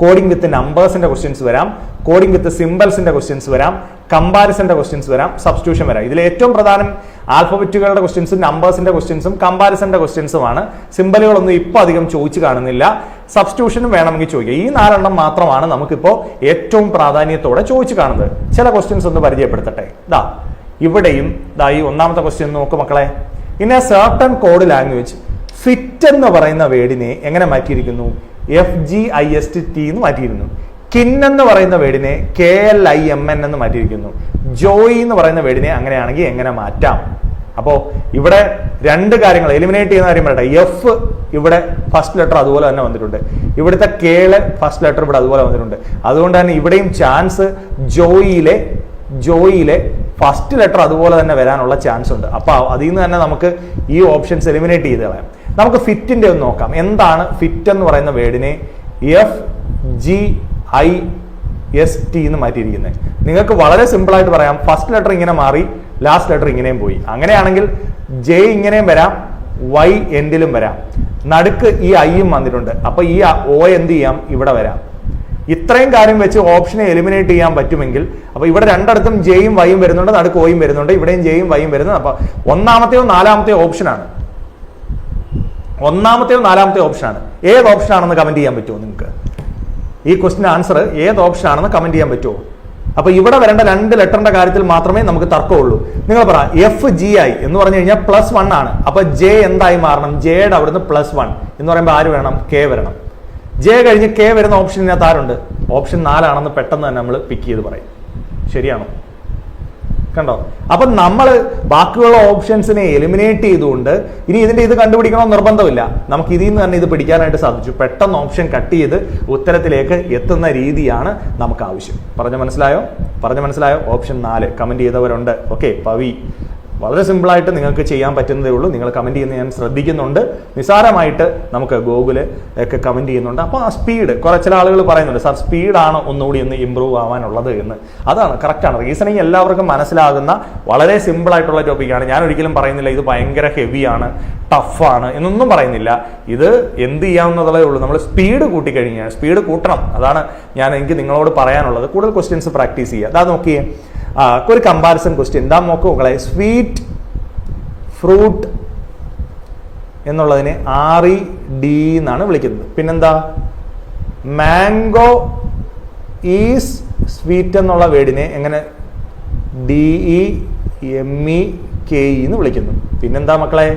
Speaker 1: കോഡിംഗ് വിത്ത് നമ്പേഴ്സിന്റെ ക്വസ്റ്റ്യൻസ് വരാം, കോഡിംഗ് വിത്ത് സിംബൽസിന്റെ ക്വസ്റ്റ്യൻസ് വരാം, കമ്പാരിസന്റെ ക്വസ്റ്റ്യൻസ് വരാം, സബ്സ്റ്റിറ്റ്യൂഷൻ വരാം. ഇതിൽ ഏറ്റവും പ്രധാനം ആൽഫബറ്റുകളുടെ ക്വസ്റ്റ്യൻസും നമ്പേഴ്സിന്റെ ക്വസ്റ്റ്യൻസും കമ്പാരിസന്റെ ക്വസ്റ്റ്യൻസുമാണ്. സിംബലുകളൊന്നും ഇപ്പൊ അധികം ചോദിച്ചു കാണുന്നില്ല. സബ്സ്റ്റിറ്റ്യൂഷനും വേണമെങ്കിൽ ചോദിക്കുക. ഈ 4 എണ്ണം മാത്രമാണ് നമുക്കിപ്പോ ഏറ്റവും പ്രാധാന്യത്തോടെ ചോദിച്ചു കാണുന്നത്. ചില ക്വസ്റ്റ്യൻസ് ഒന്ന് പരിചയപ്പെടുത്തട്ടെ. ഇവിടെയും ഈ ഒന്നാമത്തെ ക്വസ്റ്റ്യൻ നോക്ക് മക്കളെ. In A certain code language fit എന്ന് പറയുന്ന വേർഡിനെ എങ്ങനെ മാറ്റിയിരിക്കുന്നു? FGIST എന്ന് മാറ്റിയിരുന്നു. കിൻ എന്ന് പറയുന്ന വേർഡിനെ KLIMN എന്ന് മാറ്റിയിരിക്കുന്നു. ജോയി എന്ന് പറയുന്ന വേർഡിനെ അങ്ങനെയാണെങ്കിൽ എങ്ങനെ മാറ്റാം? അപ്പോ ഇവിടെ 2 കാര്യങ്ങൾ എലിമിനേറ്റ് ചെയ്യുന്ന കാര്യം പറയട്ടെ. എഫ് ഇവിടെ ഫസ്റ്റ് ലെറ്റർ അതുപോലെ തന്നെ വന്നിട്ടുണ്ട്. ഇവിടുത്തെ കേള് ഫസ്റ്റ് ലെറ്റർ ഇവിടെ അതുപോലെ വന്നിട്ടുണ്ട്. അതുകൊണ്ട് തന്നെ ഇവിടെയും ചാൻസ് ജോയിലെ ഫസ്റ്റ് ലെറ്റർ അതുപോലെ തന്നെ വരാനുള്ള ചാൻസ് ഉണ്ട്. അപ്പൊ അതിൽ നിന്ന് തന്നെ നമുക്ക് ഈ ഓപ്ഷൻസ് എലിമിനേറ്റ് ചെയ്ത് കളയാം. നമുക്ക് ഫിറ്റിന്റെ ഒന്ന് നോക്കാം. എന്താണ് ഫിറ്റ് എന്ന് പറയുന്ന വേർഡിനെ FGIST എന്ന് മാറ്റിയിരിക്കുന്നത്? നിങ്ങൾക്ക് വളരെ സിമ്പിൾ ആയിട്ട് പറയാം. ഫസ്റ്റ് ലെറ്റർ ഇങ്ങനെ മാറി, ലാസ്റ്റ് ലെറ്റർ ഇങ്ങനെയും പോയി. അങ്ങനെയാണെങ്കിൽ ജെ ഇങ്ങനെയും വരാം, Y എൻഡിലും വരാം, നടുക്ക് ഈ ഐയും വന്നിട്ടുണ്ട്. അപ്പൊ ഈ O എന്ത് ചെയ്യാം? ഇവിടെ വരാം. ഇത്രയും കാര്യം വെച്ച് ഓപ്ഷനെ എലിമിനേറ്റ് ചെയ്യാൻ പറ്റുമെങ്കിൽ, അപ്പൊ ഇവിടെ 2 ഇടത്തും ജെയും വൈയും വരുന്നുണ്ട്, നടുക്ക് ഓയും വരുന്നുണ്ട്, ഇവിടെയും ജെയും വൈയും വരുന്നത്. അപ്പൊ ഒന്നാമത്തെയോ നാലാമത്തെയോ ഓപ്ഷനാണ്. ഏത് ഓപ്ഷൻ ആണെന്ന് കമന്റ് ചെയ്യാൻ പറ്റുമോ നിങ്ങൾക്ക്? ഈ ക്വസ്റ്റിന്റെ ആൻസർ ഏത് ഓപ്ഷൻ ആണെന്ന് കമന്റ് ചെയ്യാൻ പറ്റുമോ? അപ്പൊ ഇവിടെ വരേണ്ട 2 ലെറ്ററിന്റെ കാര്യത്തിൽ മാത്രമേ നമുക്ക് തർക്കമുള്ളൂ. നിങ്ങൾ പറ FGI എന്ന് പറഞ്ഞു കഴിഞ്ഞാൽ +1 ആണ്. അപ്പൊ ജെ എന്തായി മാറണം? ജെയുടെ അവിടുന്ന് +1 എന്ന് പറയുമ്പോൾ ആര് വേണം? K വരണം. ജെ കഴിഞ്ഞ് K വരുന്ന ഓപ്ഷനിനകത്ത് ആരുണ്ട്? ഓപ്ഷൻ 4 ആണെന്ന് പെട്ടെന്ന് തന്നെ നമ്മൾ പിക്ക് ചെയ്ത് പറയും. ശരിയാണോ? കണ്ടോ? അപ്പൊ നമ്മൾ ബാക്കിയുള്ള ഓപ്ഷൻസിനെ എലിമിനേറ്റ് ചെയ്തുകൊണ്ട് ഇനി ഇത് കണ്ടുപിടിക്കണമെന്ന് നിർബന്ധമില്ല. നമുക്ക് ഇതിൽ നിന്ന് തന്നെ ഇത് പിടിക്കാനായിട്ട് സാധിച്ചു. പെട്ടെന്ന് ഓപ്ഷൻ കട്ട് ചെയ്ത് ഉത്തരത്തിലേക്ക് എത്തുന്ന രീതിയാണ് നമുക്ക് ആവശ്യം. പറഞ്ഞു മനസ്സിലായോ? ഓപ്ഷൻ 4 കമന്റ് ചെയ്തവരുണ്ട്. ഓക്കെ, പവി വളരെ സിമ്പിളായിട്ട് നിങ്ങൾക്ക് ചെയ്യാൻ പറ്റുന്നതേ ഉള്ളൂ. നിങ്ങൾ കമന്റ് ചെയ്യുന്നത് ഞാൻ ശ്രദ്ധിക്കുന്നുണ്ട്. നിസാരമായിട്ട് നമുക്ക് ഗൂഗിള് ഒക്കെ കമന്റ് ചെയ്യുന്നുണ്ട്. അപ്പോൾ ആ സ്പീഡ് ചില ആളുകൾ പറയുന്നുണ്ട്, സാർ സ്പീഡാണ് ഒന്നുകൂടി ഒന്ന് ഇമ്പ്രൂവ് ആവാനുള്ളത് എന്ന്. അതാണ് കറക്റ്റാണ്. റീസണിങ് എല്ലാവർക്കും മനസ്സിലാകുന്ന വളരെ സിമ്പിൾ ആയിട്ടുള്ള ടോപ്പിക്കാണ്. ഞാൻ ഒരിക്കലും പറയുന്നില്ല ഇത് ഭയങ്കര ഹെവിയാണ്, ടഫാണ് എന്നൊന്നും പറയുന്നില്ല. ഇത് എന്ത് ചെയ്യാവുന്നതേ ഉള്ളൂ. നമ്മൾ സ്പീഡ് കൂട്ടിക്കഴിഞ്ഞാൽ സ്പീഡ് കൂട്ടണം. അതാണ് എനിക്ക് നിങ്ങളോട് പറയാനുള്ളത്. കൂടുതൽ ക്വസ്റ്റ്യൻസ് പ്രാക്ടീസ് ചെയ്യുക. അതാ നോക്കിയേ, ഒരു കമ്പാരിസൺ ക്വസ്റ്റ്യൻ എന്താ നോക്കൂ മക്കളെ. സ്വീറ്റ് ഫ്രൂട്ട് എന്നുള്ളതിനെ RED എന്നാണ് വിളിക്കുന്നത്. പിന്നെന്താ? മാംഗോ ഈസ് സ്വീറ്റ് എന്നുള്ള വേർഡിനെ എങ്ങനെ? DEMEKE എന്ന് വിളിക്കുന്നു. പിന്നെന്താ മക്കളെ?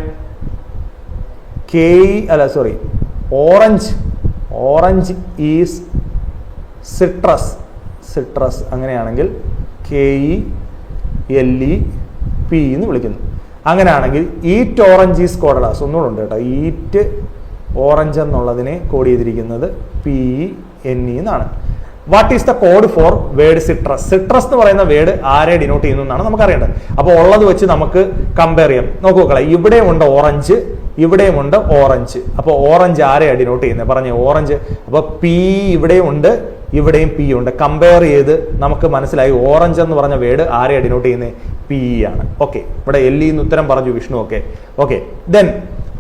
Speaker 1: ഓറഞ്ച് ഈസ് സിട്രസ് അങ്ങനെയാണെങ്കിൽ KELEP എന്ന് വിളിക്കുന്നു. അങ്ങനെയാണെങ്കിൽ ഈറ്റ് ഓറഞ്ച് ഈസ് കോഡലാസ് ഒന്നുകൂടെ ഉണ്ട് കേട്ടോ. ഈറ്റ് ഓറഞ്ച് എന്നുള്ളതിനെ കോഡ് ചെയ്തിരിക്കുന്നത് PENE എന്നാണ്. What is the code for word citrus എന്ന് പറയുന്ന വേർഡ് ആരെ ഡിനോട്ട് ചെയ്യുന്നു എന്നാണ് നമുക്ക് അറിയേണ്ടത്. അപ്പോൾ ഉള്ളത് വെച്ച് നമുക്ക് കമ്പയർ ചെയ്യാം. നോക്കൂ മക്കളെ, ഇവിടെയുമുണ്ട് ഓറഞ്ച്, ഇവിടെയുമുണ്ട് ഓറഞ്ച്. അപ്പോൾ ഓറഞ്ച് ആരെയാണ് ഡിനോട്ട് ചെയ്യുന്നത്? പറഞ്ഞേ ഓറഞ്ച്. അപ്പോൾ P ഇവിടെയും ഉണ്ട്, ഇവിടെയും P ഉണ്ട്. കമ്പയർ ചെയ്ത് നമുക്ക് മനസ്സിലായി ഓറഞ്ച് എന്ന് പറഞ്ഞ വേർഡ് ആരെയാണ് ഡിനോട്ട് ചെയ്യുന്നത്? PE ആണ്. ഓക്കെ, ഇവിടെ LE എന്ന് ഉത്തരം പറഞ്ഞു വിഷ്ണു. ഓക്കെ ദെൻ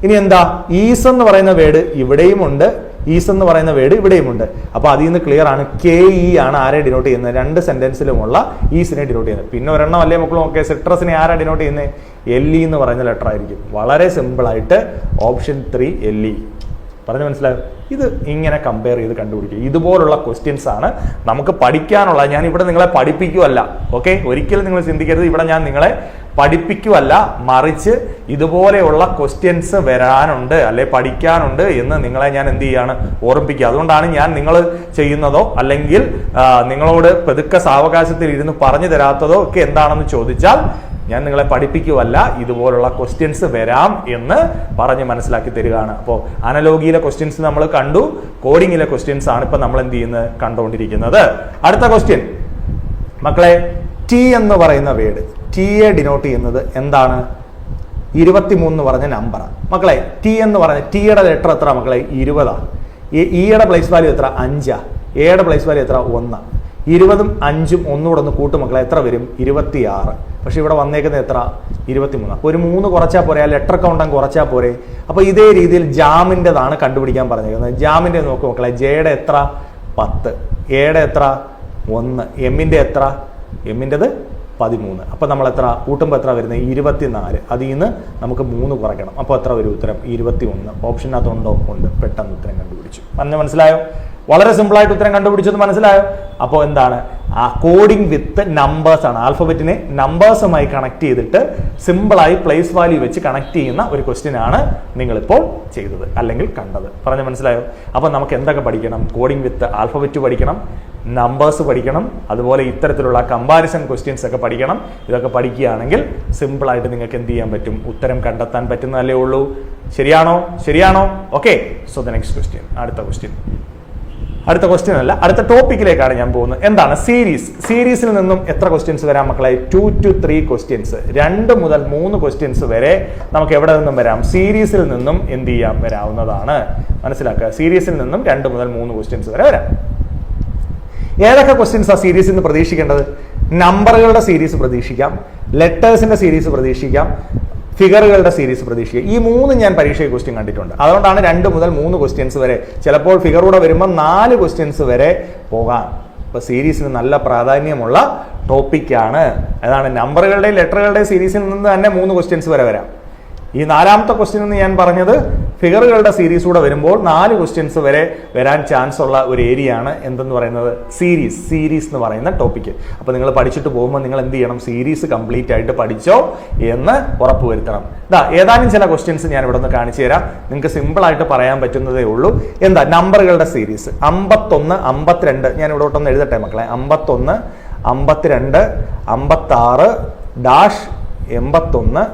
Speaker 1: ഇനി എന്താ? ഈസ് എന്ന് പറയുന്ന വേർഡ് ഇവിടെയും ഉണ്ട്, ഈസ് എന്ന് പറയുന്ന വേർഡ് ഇവിടെയുമുണ്ട്. അപ്പൊ അതിൽ നിന്ന് ക്ലിയർ ആണ് KE ആണ് ആരെ ഡിനോട്ട് ചെയ്യുന്നത്? 2 സെന്റൻസിലുമുള്ള ഈസിനെ ഡിനോട്ട് ചെയ്യുന്നത്. പിന്നെ ഒരെണ്ണം അല്ലേ മക്കളും? ഓക്കെ, സിട്രസിനെ ആരാ ഡിനോട്ട് ചെയ്യുന്നത്? LE എന്ന് പറയുന്ന ലെറ്റർ ആയിരിക്കും. വളരെ സിമ്പിൾ ആയിട്ട് ഓപ്ഷൻ 3 LE. പറഞ്ഞു മനസ്സിലായോ? ഇത് ഇങ്ങനെ കമ്പയർ ചെയ്ത് കണ്ടുപിടിക്കുക. ഇതുപോലുള്ള ക്വസ്റ്റ്യൻസ് ആണ് നമുക്ക് പഠിക്കാനുള്ള. ഞാൻ ഇവിടെ നിങ്ങളെ പഠിപ്പിക്കുവല്ല. ഓക്കെ, ഒരിക്കലും നിങ്ങൾ ചിന്തിക്കരുത് ഇവിടെ ഞാൻ നിങ്ങളെ പഠിപ്പിക്കുവല്ല, മറിച്ച് ഇതുപോലെയുള്ള ക്വസ്റ്റ്യൻസ് വരാനുണ്ട് അല്ലെ പഠിക്കാനുണ്ട് എന്ന് നിങ്ങളെ ഞാൻ എന്ത് ചെയ്യാണ്? ഓർമ്മിപ്പിക്കുക. അതുകൊണ്ടാണ് ഞാൻ നിങ്ങൾ ചെയ്യുന്നതോ അല്ലെങ്കിൽ നിങ്ങളോട് പതുക്കെ സാവകാശത്തിൽ ഇരുന്ന് പറഞ്ഞു തരാത്തതോ ഒക്കെ എന്താണെന്ന് ചോദിച്ചാൽ ഞാൻ നിങ്ങളെ പഠിപ്പിക്കുവല്ല, ഇതുപോലുള്ള ക്വസ്റ്റ്യൻസ് വരാം എന്ന് പറഞ്ഞ് മനസ്സിലാക്കി തരികയാണ്. അപ്പോൾ അനലോഗിയിലെ ക്വസ്റ്റ്യൻസ് നമ്മൾ കണ്ടു, കോഡിങ്ങിലെ ക്വസ്റ്റ്യൻസ് ആണ് ഇപ്പൊ നമ്മൾ എന്ത് ചെയ്യുന്നത്? കണ്ടുകൊണ്ടിരിക്കുന്നത്. അടുത്ത ക്വസ്റ്റ്യൻ മക്കളെ, T എന്ന് പറയുന്ന വേർഡ് ടിയെ ഡിനോട്ട് ചെയ്യുന്നത് എന്താണ്? 23 എന്ന് പറഞ്ഞ നമ്പറാണ് മക്കളെ. ടി എന്ന് പറഞ്ഞ ടിയുടെ ലെറ്റർ എത്ര മക്കളെ? 20. ഇയുടെ പ്ലേസ് വാല്യൂ എത്ര? 5. എയുടെ പ്ലേസ് വാല്യൂ എത്ര? 1. 20ഉം 5ഉം ഒന്നുകൂടെ ഒന്ന് കൂട്ടും മക്കളെ, എത്ര വരും? 26. പക്ഷെ ഇവിടെ വന്നേക്കുന്നത് എത്ര? 23. അപ്പോൾ ഒരു 3 കുറച്ചാൽ പോരെ, ആ ലെറ്റർ കൗണ്ടം കുറച്ചാൽ പോരെ. അപ്പോൾ ഇതേ രീതിയിൽ ജാമിൻ്റെതാണ് കണ്ടുപിടിക്കാൻ പറഞ്ഞിരിക്കുന്നത്. ജാമിൻ്റെ നോക്കും മക്കളെ, ജെയുടെ എത്ര? 10. എയുടെ എത്ര? 1. എമ്മിൻ്റെ എത്ര? എമ്മിൻ്റെത് 13. അപ്പോൾ നമ്മൾ എത്ര കൂട്ടുമ്പോൾ എത്ര വരുന്നത്? 24. അതിൽ നിന്ന് നമുക്ക് 3 കുറയ്ക്കണം. അപ്പോൾ എത്ര വരും ഉത്തരം? 21. ഓപ്ഷനകത്തുണ്ടോ? ഉണ്ട്. പെട്ടെന്ന് ഉത്തരം കണ്ടുപിടിച്ചു. മനസ്സിലായോ? വളരെ സിമ്പിളായിട്ട് ഉത്തരം കണ്ടുപിടിച്ചത് മനസ്സിലായോ? അപ്പോൾ എന്താണ്? ആ കോഡിംഗ് വിത്ത് നമ്പേഴ്സ് ആണ്. ആൽഫബറ്റിനെ നമ്പേഴ്സുമായി കണക്ട് ചെയ്തിട്ട് സിമ്പിളായി പ്ലേസ് വാല്യൂ വെച്ച് കണക്ട് ചെയ്യുന്ന ഒരു ക്വസ്റ്റ്യൻ ആണ് നിങ്ങളിപ്പോൾ ചെയ്തത് അല്ലെങ്കിൽ കണ്ടത്. മനസ്സിലായോ? അപ്പോൾ നമുക്ക് എന്തൊക്കെ പഠിക്കണം? കോഡിംഗ് വിത്ത് ആൽഫബറ്റ് പഠിക്കണം, നമ്പേഴ്സ് പഠിക്കണം, അതുപോലെ ഇത്തരത്തിലുള്ള കമ്പാരിസൺ ക്വസ്റ്റ്യൻസ് ഒക്കെ പഠിക്കണം. ഇതൊക്കെ പഠിക്കുകയാണെങ്കിൽ സിമ്പിളായിട്ട് നിങ്ങൾക്ക് എന്ത് ചെയ്യാൻ പറ്റും? ഉത്തരം കണ്ടെത്താൻ പറ്റുന്നതല്ലേ ഉള്ളൂ. ശരിയാണോ? Okay. So the next question, അടുത്ത ക്വസ്റ്റ്യൻ അല്ല, അടുത്ത ടോപ്പിക്കിലേക്കാണ് ഞാൻ പോകുന്നത്. എന്താണ്? സീരീസിൽ നിന്നും എത്ര ക്വസ്റ്റ്യൻസ് വരാം മക്കളെ? 2 to 3 ക്വസ്റ്റ്യൻസ്. 2 മുതൽ 3 ക്വസ്റ്റ്യൻസ് വരെ നമുക്ക് എവിടെ നിന്നും വരാം? സീരീസിൽ നിന്നും എന്ത് ചെയ്യാം? വരാവുന്നതാണ്. മനസ്സിലാക്കുക. സീരീസിൽ നിന്നും 2 മുതൽ 3 ക്വസ്റ്റ്യൻസ് വരെ വരാം. ഏതൊക്കെ ക്വസ്റ്റ്യൻസ് ആ സീരീസിൽ നിന്ന് പ്രതീക്ഷിക്കേണ്ടത്? നമ്പറുകളുടെ സീരീസ് പ്രതീക്ഷിക്കാം, ലെറ്റേഴ്സിന്റെ സീരീസ് പ്രതീക്ഷിക്കാം, ഫിഗറുകളുടെ സീരീസ് പ്രതീക്ഷിക്കുക. ഈ 3 ഞാൻ പരീക്ഷയിൽ ക്വസ്റ്റ്യൻ കണ്ടിട്ടുണ്ട്. അതുകൊണ്ടാണ് 2 മുതൽ 3 ക്വസ്റ്റ്യൻസ് വരെ, ചിലപ്പോൾ ഫിഗറൂടെ വരുമ്പോൾ 4 ക്വസ്റ്റ്യൻസ് വരെ പോകാം. ഇപ്പൊ സീരീസിന് നല്ല പ്രാധാന്യമുള്ള ടോപ്പിക്കാണ്. അതാണ് നമ്പറുകളുടെയും ലെറ്ററുകളുടെയും സീരീസിൽ നിന്ന് തന്നെ 3 ക്വസ്റ്റ്യൻസ് വരെ വരാം. ഈ 4ാമത്തെ ക്വസ്റ്റ്യൻ എന്ന് ഞാൻ പറഞ്ഞത് ഫിഗറുകളുടെ സീരീസ് കൂടെ വരുമ്പോൾ 4 ക്വസ്റ്റ്യൻസ് വരെ വരാൻ ചാൻസ് ഉള്ള ഒരു ഏരിയ ആണ് എന്തെന്ന് പറയുന്നത്? സീരീസ് എന്ന് പറയുന്ന ടോപ്പിക്ക്. അപ്പോൾ നിങ്ങൾ പഠിച്ചിട്ട് പോകുമ്പോൾ നിങ്ങൾ എന്ത് ചെയ്യണം? സീരീസ് കംപ്ലീറ്റ് ആയിട്ട് പഠിച്ചോ എന്ന് ഉറപ്പുവരുത്തണം. ഏതാനും ചില ക്വസ്റ്റ്യൻസ് ഞാൻ ഇവിടെ നിന്ന് കാണിച്ചു തരാം. നിങ്ങൾക്ക് സിമ്പിൾ ആയിട്ട് പറയാൻ പറ്റുന്നതേ ഉള്ളൂ. എന്താ? നമ്പറുകളുടെ സീരീസ് 51, 52. ഞാൻ ഇവിടെ ഒന്ന് എഴുതട്ടെ മക്കളെ. 51, 52, 56, -81,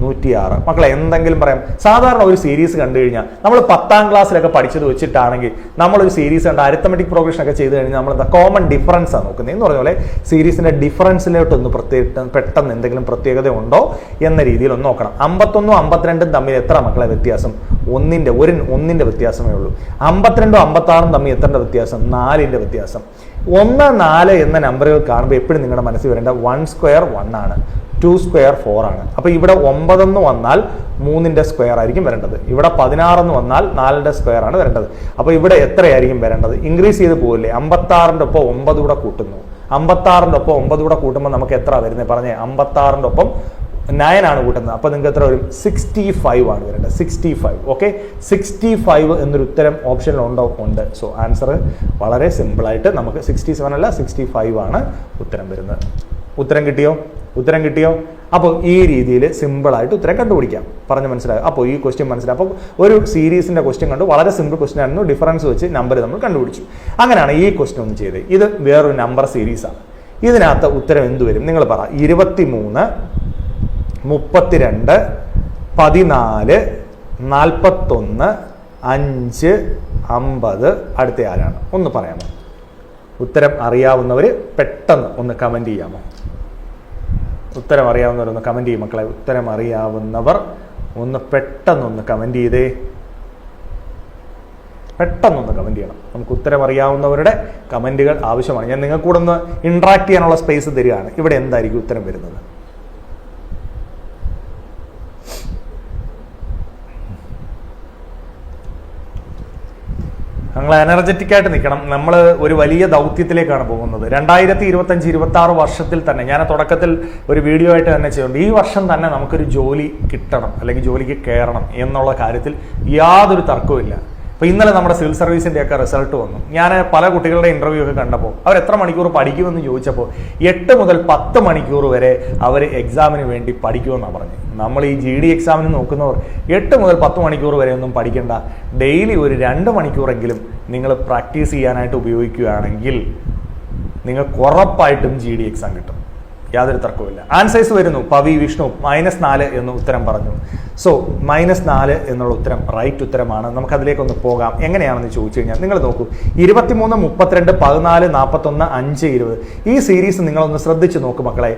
Speaker 1: 106. മക്കളെ എന്തെങ്കിലും പറയാം? സാധാരണ ഒരു സീരീസ് കണ്ടു കഴിഞ്ഞാൽ നമ്മൾ 10ാം ക്ലാസ്സിലൊക്കെ പഠിച്ചത് വെച്ചിട്ടാണെങ്കിൽ നമ്മളൊരു സീരീസ് കണ്ട് അരിത്തമെറ്റിക് പ്രോഗ്രഷൻ ഒക്കെ ചെയ്ത് കഴിഞ്ഞാൽ നമ്മൾ എന്താ കോമൺ ഡിഫറൻസ് ആണ് നോക്കുന്നത്. എന്ന് പറഞ്ഞ പോലെ സീരീസിന്റെ ഡിഫറൻസിലോട്ടൊന്ന് പെട്ടെന്ന് എന്തെങ്കിലും പ്രത്യേകത ഉണ്ടോ എന്ന രീതിയിൽ ഒന്ന് നോക്കണം. 51ഉം 52ഉം തമ്മിൽ എത്ര മക്കളെ വ്യത്യാസം? ഒന്നിന്റെ വ്യത്യാസമേ ഉള്ളൂ. 52ഉം 56ഉം തമ്മിൽ എത്ര വ്യത്യാസം? 4ന്റെ വ്യത്യാസം. 1, 4 എന്ന നമ്പറുകൾ കാണുമ്പോൾ എപ്പോഴും നിങ്ങളുടെ മനസ്സിൽ വരേണ്ട 1 സ്ക്വയർ 1 ആണ്, 2 സ്ക്വയർ 4 ആണ്. അപ്പൊ ഇവിടെ 9 എന്ന് വന്നാൽ 3ന്റെ സ്ക്വയർ ആയിരിക്കും വരേണ്ടത്. ഇവിടെ 16 എന്ന് വന്നാൽ 4ന്റെ സ്ക്വയർ ആണ് വരേണ്ടത്. അപ്പൊ ഇവിടെ എത്രയായിരിക്കും വരേണ്ടത്? ഇൻക്രീസ് ചെയ്ത് പോകില്ലേ? 56ന്റെ ഒപ്പം 9 കൂടെ കൂട്ടുന്നു. 56ന്റെ ഒപ്പം 9 കൂടെ കൂട്ടുമ്പോൾ നമുക്ക് എത്ര വരുന്നത്? പറഞ്ഞേ. 56ന്റെ ഒപ്പം 9 ആണ് കൂട്ടുന്നത്. അപ്പൊ നിങ്ങൾക്ക് എത്ര വരും? 65 ആണ് വരേണ്ടത്. 65. ഓക്കെ. 65 എന്നൊരു ഉത്തരം ഓപ്ഷനിൽ ഉണ്ടോ? ഉണ്ട്. സോ ആൻസർ വളരെ സിമ്പിൾ ആയിട്ട് നമുക്ക് 67 അല്ല 65 ആണ് ഉത്തരം വരുന്നത്. ഉത്തരം കിട്ടിയോ? അപ്പോൾ ഈ രീതിയിൽ സിമ്പിളായിട്ട് ഉത്തരം കണ്ടുപിടിക്കാം. മനസ്സിലായോ? അപ്പോൾ ഈ ക്വസ്റ്റ്യൻ മനസ്സിലായി. അപ്പോൾ ഒരു സീരീസിന്റെ ക്വസ്റ്റ്യൻ കണ്ടു, വളരെ സിമ്പിൾ ക്വസ്റ്റ്യൻ ആയിരുന്നു. ഡിഫറൻസ് വെച്ച് നമ്പർ നമ്മൾ കണ്ടുപിടിച്ചു. അങ്ങനെയാണ് ഈ ക്വസ്റ്റ്യൻ ഒന്ന് ചെയ്തത്. ഇത് വേറൊരു നമ്പർ സീരീസാണ്. ഇതിനകത്ത് ഉത്തരം എന്ത് വരും? നിങ്ങൾ പറ. 23, 32, 14, 41, 5, 50. അടുത്ത ആരാണ്? ഒന്ന് പറയാമോ? ഉത്തരം അറിയാവുന്നവർ പെട്ടെന്ന് ഒന്ന് കമന്റ് ചെയ്യാമോ? ഉത്തരം അറിയാവുന്നവരൊന്ന് കമന്റ് ചെയ്യും മക്കളെ. ഉത്തരം അറിയാവുന്നവർ ഒന്ന് പെട്ടെന്നൊന്ന് കമന്റ് ചെയ്തേ. പെട്ടെന്നൊന്ന് കമന്റ് ചെയ്യണം. നമുക്ക് ഉത്തരം അറിയാവുന്നവരുടെ കമന്റുകൾ ആവശ്യമാണ്. ഞാൻ നിങ്ങൾക്ക് കൂടെ ഒന്ന് ഇന്ററാക്ട് ചെയ്യാനുള്ള സ്പേസ് തരികയാണ്. ഇവിടെ എന്തായിരിക്കും ഉത്തരം വരുന്നത്? നമ്മൾ എനർജറ്റിക് ആയിട്ട് നിൽക്കണം. നമ്മൾ ഒരു വലിയ ദൗത്യത്തിലേക്കാണ് പോകുന്നത്. 2025-26 വർഷത്തിൽ തന്നെ ഞാൻ തുടക്കത്തിൽ ഒരു വീഡിയോ ആയിട്ട് തന്നെ ചെയ്യുന്നുണ്ട്. ഈ വർഷം തന്നെ നമുക്കൊരു ജോലി കിട്ടണം അല്ലെങ്കിൽ ജോലിക്ക് കയറണം എന്നുള്ള കാര്യത്തിൽ യാതൊരു തർക്കവുമില്ല. അപ്പോൾ ഇന്നലെ നമ്മുടെ സിവിൽ സർവീസിൻ്റെ ഒക്കെ റിസൾട്ട് വന്നു. ഞാൻ പല കുട്ടികളുടെ ഇൻ്റർവ്യൂ ഒക്കെ കണ്ടപ്പോൾ അവർ എത്ര മണിക്കൂർ പഠിക്കുമെന്ന് ചോദിച്ചപ്പോൾ 8 മുതൽ 10 മണിക്കൂർ വരെ അവർ എക്സാമിന് വേണ്ടി പഠിക്കുമെന്നാണ് പറഞ്ഞത്. നമ്മൾ ഈ GD എക്സാമിന് നോക്കുന്നവർ 8 മുതൽ 10 മണിക്കൂർ വരെ ഒന്നും പഠിക്കേണ്ട. ഡെയിലി ഒരു 2 മണിക്കൂറെങ്കിലും നിങ്ങൾ പ്രാക്ടീസ് ചെയ്യാനായിട്ട് ഉപയോഗിക്കുകയാണെങ്കിൽ നിങ്ങൾക്ക് ഉറപ്പായിട്ടും GD എക്സാം കിട്ടും. യാതൊരു തർക്കവുമില്ല. ആൻസേഴ്സ് വരുന്നു. പവി വിഷ്ണു -4 എന്ന് ഉത്തരം പറഞ്ഞു. സോ -4 എന്നുള്ള ഉത്തരം റൈറ്റ് ഉത്തരമാണ്. നമുക്കതിലേക്കൊന്ന് പോകാം. എങ്ങനെയാണെന്ന് ചോദിച്ചു കഴിഞ്ഞാൽ നിങ്ങൾ നോക്കൂ, 23, 32, 14, 41, 5, 20 ഈ സീരീസ് നിങ്ങളൊന്ന് ശ്രദ്ധിച്ച് നോക്കൂ മക്കളെ.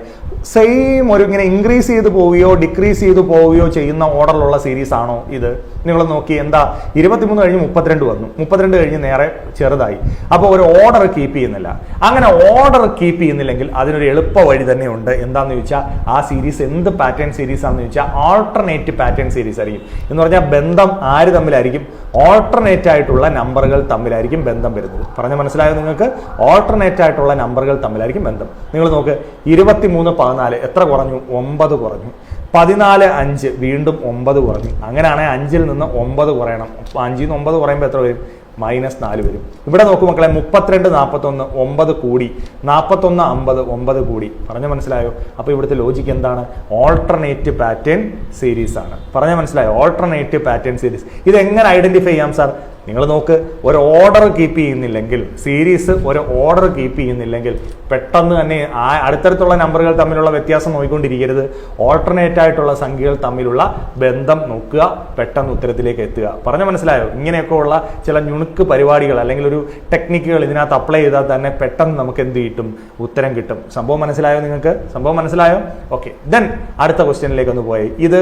Speaker 1: സെയിം ഒരു ഇങ്ങനെ ഇൻക്രീസ് ചെയ്ത് പോവുകയോ ഡിക്രീസ് ചെയ്ത് പോവുകയോ ചെയ്യുന്ന ഓർഡറിലുള്ള സീരീസ് ആണോ ഇത്? നിങ്ങൾ നോക്കി, എന്താ 23 കഴിഞ്ഞ് 32 വന്നു, 32 കഴിഞ്ഞ് നേരെ ചെറുതായി. അപ്പോൾ ഒരു ഓർഡർ കീപ്പ് ചെയ്യുന്നില്ല. അങ്ങനെ ഓർഡർ കീപ്പ് ചെയ്യുന്നില്ലെങ്കിൽ അതിനൊരു എളുപ്പ വഴി തന്നെ ഉണ്ട്. എന്താണെന്ന് ചോദിച്ചാൽ ആ സീരീസ് എന്ത് പാറ്റേൺ സീരീസ് ആണെന്ന് ചോദിച്ചാൽ ആൾട്ടർനേറ്റ് പാറ്റേൺ സീരീസ് ആയിരിക്കും. എന്ന് പറഞ്ഞാൽ ബന്ധം ആര് തമ്മിലായിരിക്കും? ഓൾട്ടർനേറ്റ് ആയിട്ടുള്ള നമ്പറുകൾ തമ്മിലായിരിക്കും ബന്ധം വരുന്നത്. പറഞ്ഞ മനസ്സിലായോ നിങ്ങൾക്ക്? ഓൾട്ടർനേറ്റ് ആയിട്ടുള്ള നമ്പറുകൾ തമ്മിലായിരിക്കും ബന്ധം. നിങ്ങൾ നോക്ക്, 23, 14 എത്ര കുറഞ്ഞു? 9 കുറഞ്ഞു. 14, 5 വീണ്ടും 9 കുറഞ്ഞു. അങ്ങനെയാണെങ്കിൽ 5-ൽ നിന്ന് 9 കുറയണം. 5-ൽ നിന്ന് 9 കുറയുമ്പോൾ എത്ര വരും? -4 വരും. ഇവിടെ നോക്കൂ മക്കളെ, 32, 41 9 കൂടി, 41, 50 9 കൂടി. പറഞ്ഞ മനസ്സിലായോ? അപ്പോൾ ഇവിടുത്തെ ലോജിക്ക് എന്താണ്? ഓൾട്ടർനേറ്റ് പാറ്റേൺ സീരീസ് ആണ്. പറഞ്ഞ മനസ്സിലായോ? Alternate pattern series. ഇത് എങ്ങനെ ഐഡന്റിഫൈ ചെയ്യാം സാർ? നിങ്ങൾ നോക്ക്, ഒരു ഓർഡർ കീപ്പ് ചെയ്യുന്നില്ലെങ്കിൽ, സീരീസ് ഒരു ഓർഡർ കീപ്പ് ചെയ്യുന്നില്ലെങ്കിൽ പെട്ടെന്ന് തന്നെ അടുത്തടുത്തുള്ള നമ്പറുകൾ തമ്മിലുള്ള വ്യത്യാസം നോക്കിക്കൊണ്ടിരിക്കരുത്. ഓൾട്ടർനേറ്റ് ആയിട്ടുള്ള സംഖ്യകൾ തമ്മിലുള്ള ബന്ധം നോക്കുക, പെട്ടെന്ന് ഉത്തരത്തിലേക്ക് എത്തുക. പറഞ്ഞ മനസ്സിലായോ? ഇങ്ങനെയൊക്കെ ഉള്ള ചില നുണുക്ക് പരിപാടികൾ അല്ലെങ്കിൽ ഒരു ടെക്നിക്കുകൾ ഇതിനകത്ത് അപ്ലൈ ചെയ്താൽ തന്നെ പെട്ടെന്ന് നമുക്ക് എന്ത് കിട്ടും? ഉത്തരം കിട്ടും. സംഭവം മനസ്സിലായോ നിങ്ങൾക്ക്? സംഭവം മനസ്സിലായോ? ഓക്കെ, ദെൻ അടുത്ത ക്വസ്റ്റ്യനിലേക്ക് ഒന്ന് പോയി. ഇത്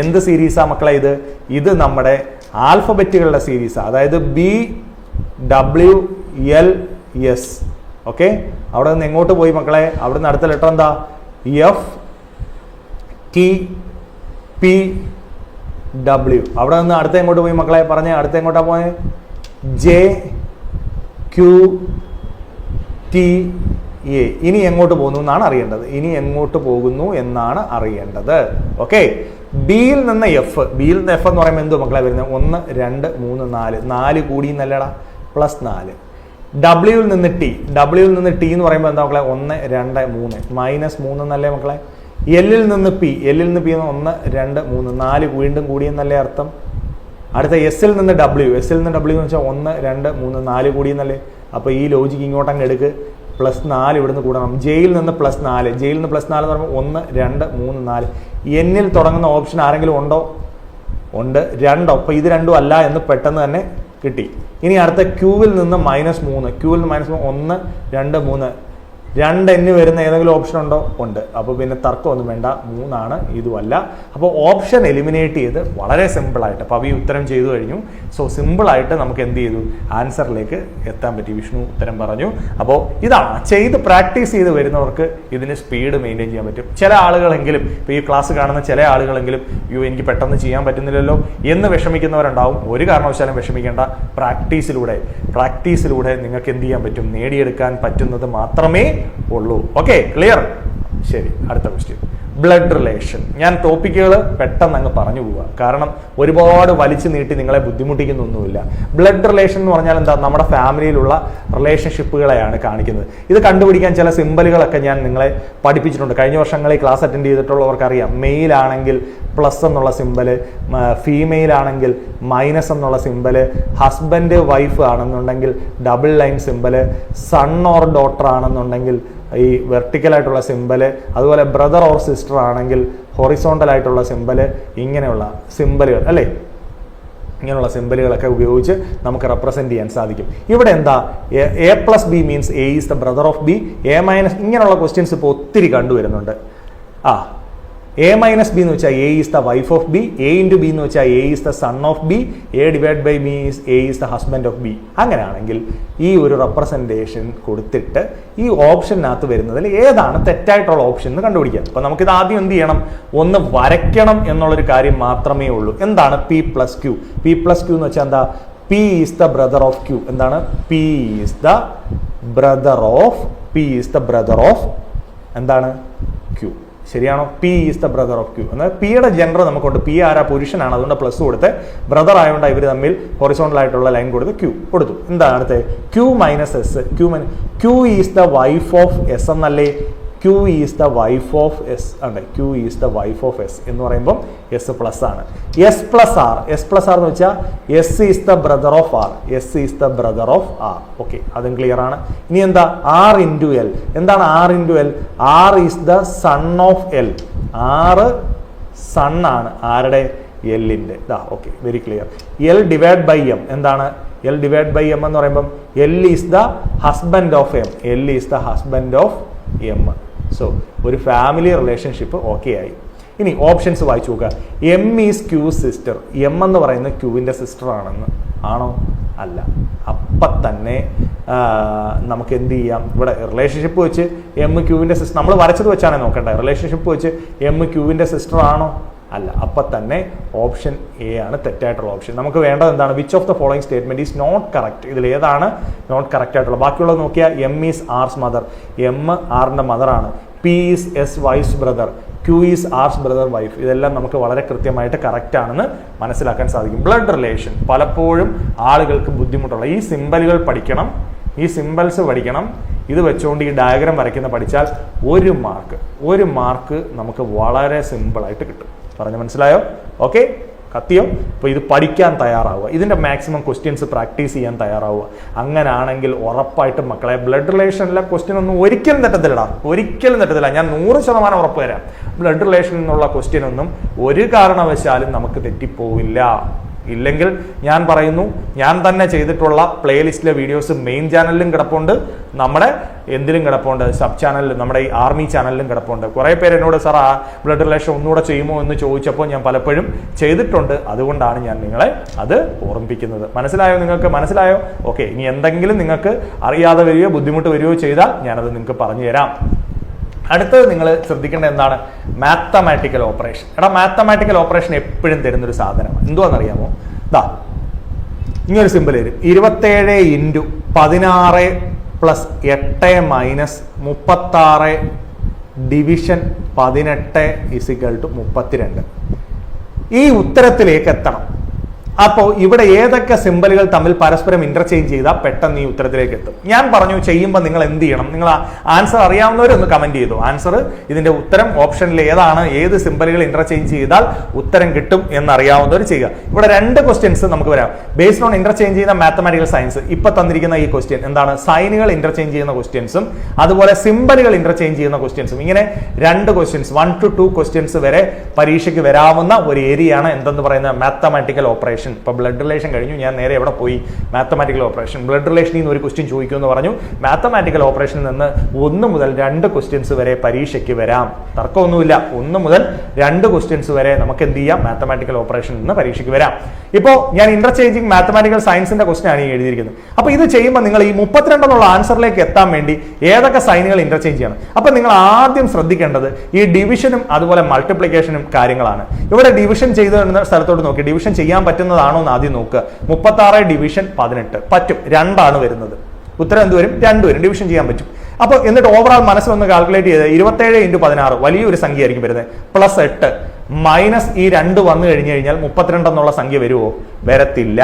Speaker 1: എന്ത് സീരീസാ മക്കളെ? ഇത് നമ്മുടെ ആൽഫബറ്റുകളുടെ സീരീസാണ്. അതായത് BWLS. ഓക്കെ, അവിടെ നിന്ന് എങ്ങോട്ട് പോയി മക്കളെ? അവിടെ നിന്ന് അടുത്ത ലെറ്റർ എന്താ? FTPW. അവിടെ നിന്ന് അടുത്ത എങ്ങോട്ട് പോയി മക്കളെ? പറഞ്ഞേ, അടുത്ത എങ്ങോട്ടാ പോയെ? JQTA. ഇനി എങ്ങോട്ട് പോകുന്നു എന്നാണ് അറിയേണ്ടത്. ഇനി എങ്ങോട്ട് പോകുന്നു എന്നാണ് അറിയേണ്ടത്. ഓക്കെ, ബിയിൽ നിന്ന് എഫ്. ബിയിൽ നിന്ന് എഫ് എന്ന് പറയുമ്പോൾ എന്തോ മക്കളെ വരുന്നത്? 1, 2, 3, 4 4 കൂടി എന്നല്ലടാ, +4. ഡബ്ല്യൂയിൽ നിന്ന് ടി. ഡബ്ല്യൂയിൽ നിന്ന് ടി എന്ന് പറയുമ്പോൾ എന്താ മക്കളെ? 1, 2, 3 -3 എന്നല്ലേ മക്കളെ? എല്ലിൽ നിന്ന് പി. എല്ലിൽ നിന്ന് പി 1, 2, 3 4 വീണ്ടും കൂടിയെന്നല്ലേ അർത്ഥം? അടുത്ത എസിൽ നിന്ന് ഡബ്ല്യു. എസിൽ നിന്ന് ഡബ്ല്യു എന്ന് വെച്ചാൽ 1, 2, 3 4 കൂടിയെന്നല്ലേ? അപ്പോൾ ഈ ലോജിക്ക് ഇങ്ങോട്ടങ്ങ് എടുക്ക്. +4 ഇവിടുന്ന് കൂടണം. ജെയിൽ നിന്ന് +4. ജെയിൽ നിന്ന് +4 എന്ന് പറയുമ്പോൾ 1, 2, 3 4. എന്നിൽ തുടങ്ങുന്ന ഓപ്ഷൻ ആരെങ്കിലും ഉണ്ടോ? ഉണ്ട്, 2. അപ്പോൾ ഇത് രണ്ടും അല്ല എന്ന് പെട്ടെന്ന് തന്നെ കിട്ടി. ഇനി അടുത്ത ക്യൂവിൽ നിന്ന് -3. ക്യൂവിൽ നിന്ന് -3 1, 2, 3 2 വരുന്ന ഏതെങ്കിലും ഓപ്ഷൻ ഉണ്ടോ? ഉണ്ട്. അപ്പോൾ പിന്നെ തർക്കമൊന്നും വേണ്ട, 3 ആണ്, ഇതുമല്ല. അപ്പോൾ ഓപ്ഷൻ എലിമിനേറ്റ് ചെയ്ത് വളരെ സിമ്പിളായിട്ട് അപ്പോൾ ഈ ഉത്തരം ചെയ്തു കഴിഞ്ഞു. സോ സിമ്പിളായിട്ട് നമുക്ക് എന്ത് ചെയ്തു? ആൻസറിലേക്ക് എത്താൻ പറ്റി. വിഷ്ണു ഉത്തരം പറഞ്ഞു. അപ്പോൾ ഇതാണ് ചെയ്ത് പ്രാക്ടീസ് ചെയ്ത് വരുന്നവർക്ക് ഇതിന് സ്പീഡ് മെയിൻറ്റെയിൻ ചെയ്യാൻ പറ്റും. ചില ആളുകളെങ്കിലും, ഇപ്പോൾ ഈ ക്ലാസ് കാണുന്ന ചില ആളുകളെങ്കിലും എനിക്ക് പെട്ടെന്ന് ചെയ്യാൻ പറ്റുന്നില്ലല്ലോ എന്ന് വിഷമിക്കുന്നവരുണ്ടാവും. ഒരു കാരണവശാലും വിഷമിക്കേണ്ട. പ്രാക്ടീസിലൂടെ നിങ്ങൾക്ക് എന്ത് ചെയ്യാൻ പറ്റും? നേടിയെടുക്കാൻ പറ്റുന്നത് മാത്രമേ ഉള്ളൂ. Okay, clear? ശരി, അടുത്ത ക്വസ്റ്റ്യൻ. Blood relation. ഞാൻ ടോപ്പിക്കുകൾ പെട്ടെന്ന് അങ്ങ് പറഞ്ഞു പോവുക, കാരണം ഒരുപാട് വലിച്ചു നീട്ടി നിങ്ങളെ ബുദ്ധിമുട്ടിക്കുന്നൊന്നുമില്ല. ബ്ലഡ് റിലേഷൻ എന്ന് പറഞ്ഞാൽ എന്താ? നമ്മുടെ ഫാമിലിയിലുള്ള റിലേഷൻഷിപ്പുകളെയാണ് കാണിക്കുന്നത്. ഇത് കണ്ടുപിടിക്കാൻ ചില സിമ്പലുകളൊക്കെ ഞാൻ നിങ്ങളെ പഠിപ്പിച്ചിട്ടുണ്ട്. കഴിഞ്ഞ വർഷങ്ങളിൽ ക്ലാസ് അറ്റൻഡ് ചെയ്തിട്ടുള്ളവർക്ക് അറിയാം. മെയിൽ ആണെങ്കിൽ പ്ലസ് എന്നുള്ള സിമ്പല്, ഫീമെയിൽ ആണെങ്കിൽ മൈനസ് എന്നുള്ള സിമ്പല്, ഹസ്ബൻഡ് വൈഫ് ആണെന്നുണ്ടെങ്കിൽ double line symbol, son or daughter ആണെന്നുണ്ടെങ്കിൽ ഈ വെർട്ടിക്കൽ ആയിട്ടുള്ള സിമ്പല്, അതുപോലെ ബ്രദർ ഓർ സിസ്റ്റർ ആണെങ്കിൽ ഹൊറിസോണ്ടൽ ആയിട്ടുള്ള സിമ്പല്, ഇങ്ങനെയുള്ള സിമ്പലുകൾ അല്ലേ? ഇങ്ങനെയുള്ള സിമ്പലുകളൊക്കെ ഉപയോഗിച്ച് നമുക്ക് റെപ്രസെന്റ് ചെയ്യാൻ സാധിക്കും. ഇവിടെ എന്താ? A+B means A is the brother of B. A- ഇങ്ങനെയുള്ള ക്വസ്റ്റ്യൻസ് ഇപ്പോൾ ഒത്തിരി കണ്ടുവരുന്നുണ്ട്. A-B എന്ന് വെച്ചാൽ A is the wife of B. A×B എന്ന് വെച്ചാൽ A is the son of B. A/B means A is the husband of B. അങ്ങനെയാണെങ്കിൽ ഈ ഒരു റെപ്രസെൻറ്റേഷൻ കൊടുത്തിട്ട് ഈ ഓപ്ഷനകത്ത് വരുന്നതിൽ ഏതാണ് തെറ്റായിട്ടുള്ള ഓപ്ഷൻ എന്ന് കണ്ടുപിടിക്കാം. അപ്പോൾ നമുക്കിത് ആദ്യം എന്ത് ചെയ്യണം? ഒന്ന് വരയ്ക്കണം എന്നുള്ളൊരു കാര്യം മാത്രമേ ഉള്ളൂ. എന്താണ് P+Q? P+Q എന്ന് വെച്ചാൽ എന്താ? P is the brother of Q. എന്താണ്? P is the brother of എന്താണ്? Q. ശരിയാണോ? P is the brother of Q. എന്നാൽ പിയുടെ ജെൻഡർ നമുക്കുണ്ട്. P ആരാ? പുരുഷനാണ്. അതുകൊണ്ട് പ്ലസ് കൊടുത്ത് ബ്രദർ ആയതുകൊണ്ട് ഇവർ തമ്മിൽ ഹൊറിസോണ്ടൽ ആയിട്ടുള്ള ലൈൻ കൊടുത്ത് Q കൊടുത്തു. എന്താണ് അടുത്ത്? Q - S. Q is the wife of S എന്നല്ലേ? Q is the wife of S ആണ്. Q is the wife of S എന്ന് പറയുമ്പോൾ S പ്ലസ് ആണ്. S+R എന്ന് വെച്ചാൽ S is the brother of R. S is the brother of R. Okay, അതും ക്ലിയർ ആണ്. ഇനി എന്താ? R×L. എന്താണ് R×L? R is the son of L. R son ആണ്. ആരുടെ? എല്ലിൻ്റെ ഇതാ. Okay, very clear. L divide by M എന്താണ്? എൽ ഡിവൈഡ് ബൈ എം എന്ന് പറയുമ്പം L is the husband of M. L is the husband of M. So ഒരു ഫാമിലി റിലേഷൻഷിപ്പ് ഓക്കെ ആയി. ഇനി ഓപ്ഷൻസ് വായിച്ചു നോക്കുക. M is Q sister. M എന്ന് പറയുന്നത് ക്യൂവിൻ്റെ സിസ്റ്റർ ആണെന്ന്. ആണോ? അല്ല. അപ്പം തന്നെ നമുക്ക് എന്ത് ചെയ്യാം? ഇവിടെ റിലേഷൻഷിപ്പ് വെച്ച് എം ക്യൂവിൻ്റെ സിസ്റ്റർ, നമ്മൾ വരച്ചത് വെച്ചാണ് നോക്കേണ്ടത്. റിലേഷൻഷിപ്പ് വെച്ച് എം ക്യൂവിൻ്റെ സിസ്റ്റർ ആണോ? അല്ല. അപ്പം തന്നെ ഓപ്ഷൻ എ ആണ് തെറ്റായിട്ടുള്ള ഓപ്ഷൻ. നമുക്ക് വേണ്ടത് എന്താണ്? Which of the following statement is not correct. ഇതിൽ ഏതാണ് നോട്ട് കറക്റ്റ് ആയിട്ടുള്ളത്? ബാക്കിയുള്ളത് നോക്കിയാൽ M is R's mother. M ആറിൻ്റെ മദറാണ്. P is S wife's brother. Q is R's brother wife. ഇതെല്ലാം നമുക്ക് വളരെ കൃത്യമായിട്ട് കറക്റ്റ് ആണെന്ന് മനസ്സിലാക്കാൻ സാധിക്കും. ബ്ലഡ് റിലേഷൻ പലപ്പോഴും ആളുകൾക്ക് ബുദ്ധിമുട്ടുള്ള ഈ സിമ്പലുകൾ പഠിക്കണം, ഈ സിമ്പൽസ് പഠിക്കണം. ഇത് വെച്ചുകൊണ്ട് ഈ ഡയഗ്രാം വരയ്ക്കുന്ന പഠിച്ചാൽ ഒരു മാർക്ക് നമുക്ക് വളരെ സിമ്പിളായിട്ട് കിട്ടും. പറഞ്ഞ് മനസ്സിലായോ? ഓക്കെ, കത്തിയോ? അപ്പോൾ ഇത് പഠിക്കാൻ തയ്യാറാവുക, ഇതിൻ്റെ മാക്സിമം ക്വസ്റ്റ്യൻസ് പ്രാക്ടീസ് ചെയ്യാൻ തയ്യാറാവുക. അങ്ങനാണെങ്കിൽ ഉറപ്പായിട്ടും മക്കളെ ബ്ലഡ് റിലേഷനിലെ ക്വസ്റ്റ്യൻ ഒന്നും ഒരിക്കലും തെറ്റത്തില്ലടാ, ഒരിക്കലും തെറ്റത്തില്ല. ഞാൻ 100% ഉറപ്പ് തരാം. ബ്ലഡ് റിലേഷനിൽ നിന്നുള്ള ക്വസ്റ്റ്യൻ ഒന്നും ഒരു കാരണവശാലും നമുക്ക് തെറ്റിപ്പോവില്ല. ഇല്ലെങ്കിൽ ഞാൻ പറയുന്നു, ഞാൻ തന്നെ ചെയ്തിട്ടുള്ള പ്ലേലിസ്റ്റിലെ വീഡിയോസ് മെയിൻ ചാനലിലും കിടപ്പുണ്ട്, നമ്മുടെ എന്തിലും കിടപ്പുണ്ട്, സബ് ചാനലിലും, നമ്മുടെ ഈ ആർമി ചാനലിലും കിടപ്പുണ്ട്. കുറേ പേര് എന്നോട് സാർ ആ ബ്ലഡ് റിലേഷൻ ഒന്നുകൂടെ ചെയ്യുമോ എന്ന് ചോദിച്ചപ്പോൾ ഞാൻ പലപ്പോഴും ചെയ്തിട്ടുണ്ട്. അതുകൊണ്ടാണ് ഞാൻ നിങ്ങളെ അത് ഓർമ്മിപ്പിക്കുന്നത്. മനസ്സിലായോ? നിങ്ങൾക്ക് മനസ്സിലായോ? ഓക്കെ, ഇനി എന്തെങ്കിലും നിങ്ങൾക്ക് അറിയാതെ വരികയോ ബുദ്ധിമുട്ട് വരികയോ ചെയ്താൽ ഞാനത് നിങ്ങൾക്ക് പറഞ്ഞു തരാം. അടുത്തത് നിങ്ങൾ ശ്രദ്ധിക്കേണ്ടത് എന്താണ്? Mathematical operation. മാത്തമാറ്റിക്കൽ ഓപ്പറേഷൻ എപ്പോഴും തരുന്നൊരു സാധനമാണ്. എന്തുവാണെന്നറിയാമോ? ദാ ഇങ്ങനൊരു സിമ്പിൾ വരും. 27 × 16 + 8 - 36 ഡിവിഷൻ 18 = 32. ഈ ഉത്തരത്തിലേക്ക് എത്തണം. അപ്പോൾ ഇവിടെ ഏതൊക്കെ സിമ്പലുകൾ തമ്മിൽ പരസ്പരം ഇന്റർചേഞ്ച് ചെയ്താൽ പെട്ടെന്ന് ഈ ഉത്തരത്തിലേക്ക് എത്തും. ഞാൻ പറഞ്ഞു ചെയ്യുമ്പോൾ നിങ്ങൾ എന്ത് ചെയ്യണം? നിങ്ങൾ ആൻസർ അറിയാവുന്നവരൊന്ന് കമന്റ് ചെയ്തു. ആൻസർ, ഇതിന്റെ ഉത്തരം ഓപ്ഷനിൽ ഏതാണ്, ഏത് സിമ്പലുകൾ ഇന്റർചേഞ്ച് ചെയ്താൽ ഉത്തരം കിട്ടും എന്നറിയാവുന്നവർ ചെയ്യുക. ഇവിടെ 2 ക്വസ്റ്റ്യൻസ് നമുക്ക് വരാം. ബേസ്ഡ് ഓൺ ഇന്റർചേഞ്ച് ചെയ്യുന്ന മാത്തമാറ്റിക്കൽ സയൻസ്. ഇപ്പൊ തന്നിരിക്കുന്ന ഈ ക്വസ്റ്റ്യൻ എന്താണ്? സൈനുകൾ ഇന്റർചേഞ്ച് ചെയ്യുന്ന ക്വസ്റ്റ്യൻസും അതുപോലെ സിമ്പലുകൾ ഇന്റർചേഞ്ച് ചെയ്യുന്ന ക്വസ്റ്റ്യൻസും. ഇങ്ങനെ 2 ക്വസ്റ്റ്യൻസ്, 1 to 2 ക്വസ്റ്റ്യൻസ് വരെ പരീക്ഷയ്ക്ക് വരാവുന്ന ഒരു ഏരിയയാണ് എന്തെന്ന് പറയുന്നത്? Mathematical operation. ഇപ്പൊ ബ്ലഡ് റിലേഷൻ കഴിഞ്ഞു, ഞാൻ നേരെ എവിടെ പോയി? Mathematical operation. ബ്ലഡ് റിലേഷനിൽ നിന്ന് ഒരു ക്വസ്റ്റ്യൻ ചോദിക്കുമെന്ന് പറഞ്ഞു. മാത്തമാറ്റിക്കൽ ഓപ്പറേഷനിൽ നിന്ന് 1 മുതൽ 2 ക്വസ്റ്റ്യൻസ് വരെ പരീക്ഷയ്ക്ക് വരാം. തർക്കമൊന്നുമില്ല. 1 മുതൽ 2 ക്വസ്റ്റ്യൻസ് വരെ നമുക്ക് എന്ത് ചെയ്യാം? മാത്തമാറ്റിക്കൽ ഓപ്പറേഷനിൽ നിന്ന് പരീക്ഷയ്ക്ക് വരാം. ഇപ്പോൾ ഞാൻ ഇന്റർചേഞ്ചിങ് മാത്തമാറ്റിക്കൽ സയൻസിന്റെ ക്വസ്റ്റ്യൻ ആണ് ഈ എഴുതിയിരിക്കുന്നത്. അപ്പൊ ഇത് ചെയ്യുമ്പോൾ നിങ്ങൾ ഈ 32 എന്നുള്ള ആൻസറിലേക്ക് എത്താൻ വേണ്ടി ഏതൊക്കെ സൈനുകൾ ഇന്റർചേഞ്ച് ചെയ്യണം? അപ്പൊ നിങ്ങൾ ആദ്യം ശ്രദ്ധിക്കേണ്ടത് ഈ ഡിവിഷനും അതുപോലെ മൾട്ടിപ്ലിക്കേഷനും കാര്യങ്ങളാണ്. ഇവിടെ ഡിവിഷൻ ചെയ്ത് സ്ഥലത്തോട്ട് നോക്കി ഡിവിഷൻ ചെയ്യാൻ പറ്റുന്നതാണോ എന്ന് ആദ്യം നോക്കുക. 36 ഡിവിഷൻ 18 പറ്റും. 2 ആണ് വരുന്നത്. ഉത്തരം എന്ത് വരും? 2 വരും. ഡിവിഷൻ ചെയ്യാൻ പറ്റും. അപ്പോൾ എന്നിട്ട് ഓവറോൾ മനസ്സിലൊന്ന് കാൽക്കുലേറ്റ് ചെയ്ത് 27 × 16 വലിയൊരു സംഖ്യ ആയിരിക്കും വരുന്നത്. +8 മൈനസ് ഈ 2 വന്നു കഴിഞ്ഞു കഴിഞ്ഞാൽ 32 എന്നുള്ള സംഖ്യ വരുമോ? വരത്തില്ല.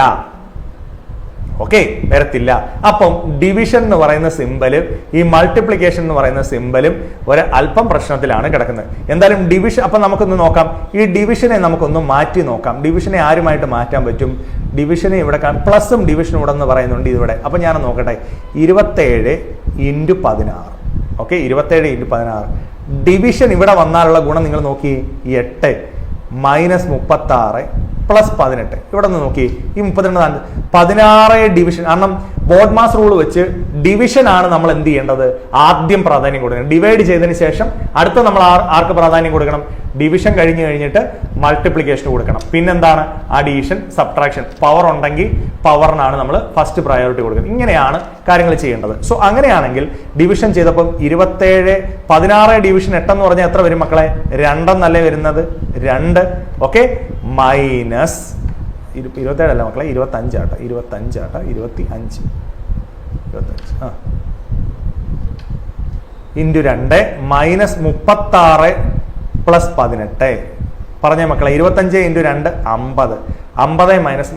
Speaker 1: ഓക്കെ, വരത്തില്ല. അപ്പം ഡിവിഷൻ എന്ന് പറയുന്ന സിമ്പലും ഈ മൾട്ടിപ്ലിക്കേഷൻ എന്ന് പറയുന്ന സിമ്പലും ഒരു അല്പം പ്രശ്നത്തിലാണ് കിടക്കുന്നത്. എന്തായാലും ഡിവിഷൻ, അപ്പം നമുക്കൊന്ന് നോക്കാം. ഈ ഡിവിഷനെ നമുക്കൊന്ന് മാറ്റി നോക്കാം. ഡിവിഷനെ ആരുമായിട്ട് മാറ്റാൻ പറ്റും? ഡിവിഷനെ ഇവിടെ പ്ലസും ഡിവിഷനും ഇവിടെ എന്ന് പറയുന്നുണ്ട് ഇതിവിടെ. അപ്പം ഞാൻ നോക്കട്ടെ. 27 × 16. ഓക്കെ, 27 × 16. ഡിവിഷൻ ഇവിടെ വന്നാലുള്ള ഗുണം നിങ്ങൾ നോക്കി. 8 - 36 + 18. ഇവിടെ നിന്ന് നോക്കി. ഈ 32 16 ഡിവിഷൻ. കാരണം ബോർഡ് മാസ് റൂൾ വെച്ച് ഡിവിഷൻ ആണ് നമ്മൾ എന്ത് ചെയ്യേണ്ടത്? ആദ്യം പ്രാധാന്യം കൊടുക്കണം. ഡിവൈഡ് ചെയ്തതിന് ശേഷം അടുത്ത നമ്മൾ ആർക്ക് പ്രാധാന്യം കൊടുക്കണം? ഡിവിഷൻ കഴിഞ്ഞിട്ട് മൾട്ടിപ്ലിക്കേഷൻ കൊടുക്കണം. പിന്നെന്താണ്? Addition, subtraction. പവർ ഉണ്ടെങ്കിൽ പവറിനാണ് നമ്മൾ ഫസ്റ്റ് പ്രയോറിറ്റി കൊടുക്കുന്നത്. ഇങ്ങനെയാണ് കാര്യങ്ങൾ ചെയ്യേണ്ടത്. സോ അങ്ങനെയാണെങ്കിൽ ഡിവിഷൻ ചെയ്തപ്പം 27 16 ഡിവിഷൻ 8 എന്ന് പറഞ്ഞാൽ എത്ര വരും മക്കളെ? 2 എന്നല്ലേ വരുന്നത്? 2. ഓക്കെ, മൈനസ് 27 അല്ല മക്കളെ, 25 ആട്ടോ. 25 ആട്ടോ. 25 ഇൻറ്റു 2 മൈനസ് 36 + 18. പറഞ്ഞ മക്കളെ 25 × 2 50. 50 മൈനസ്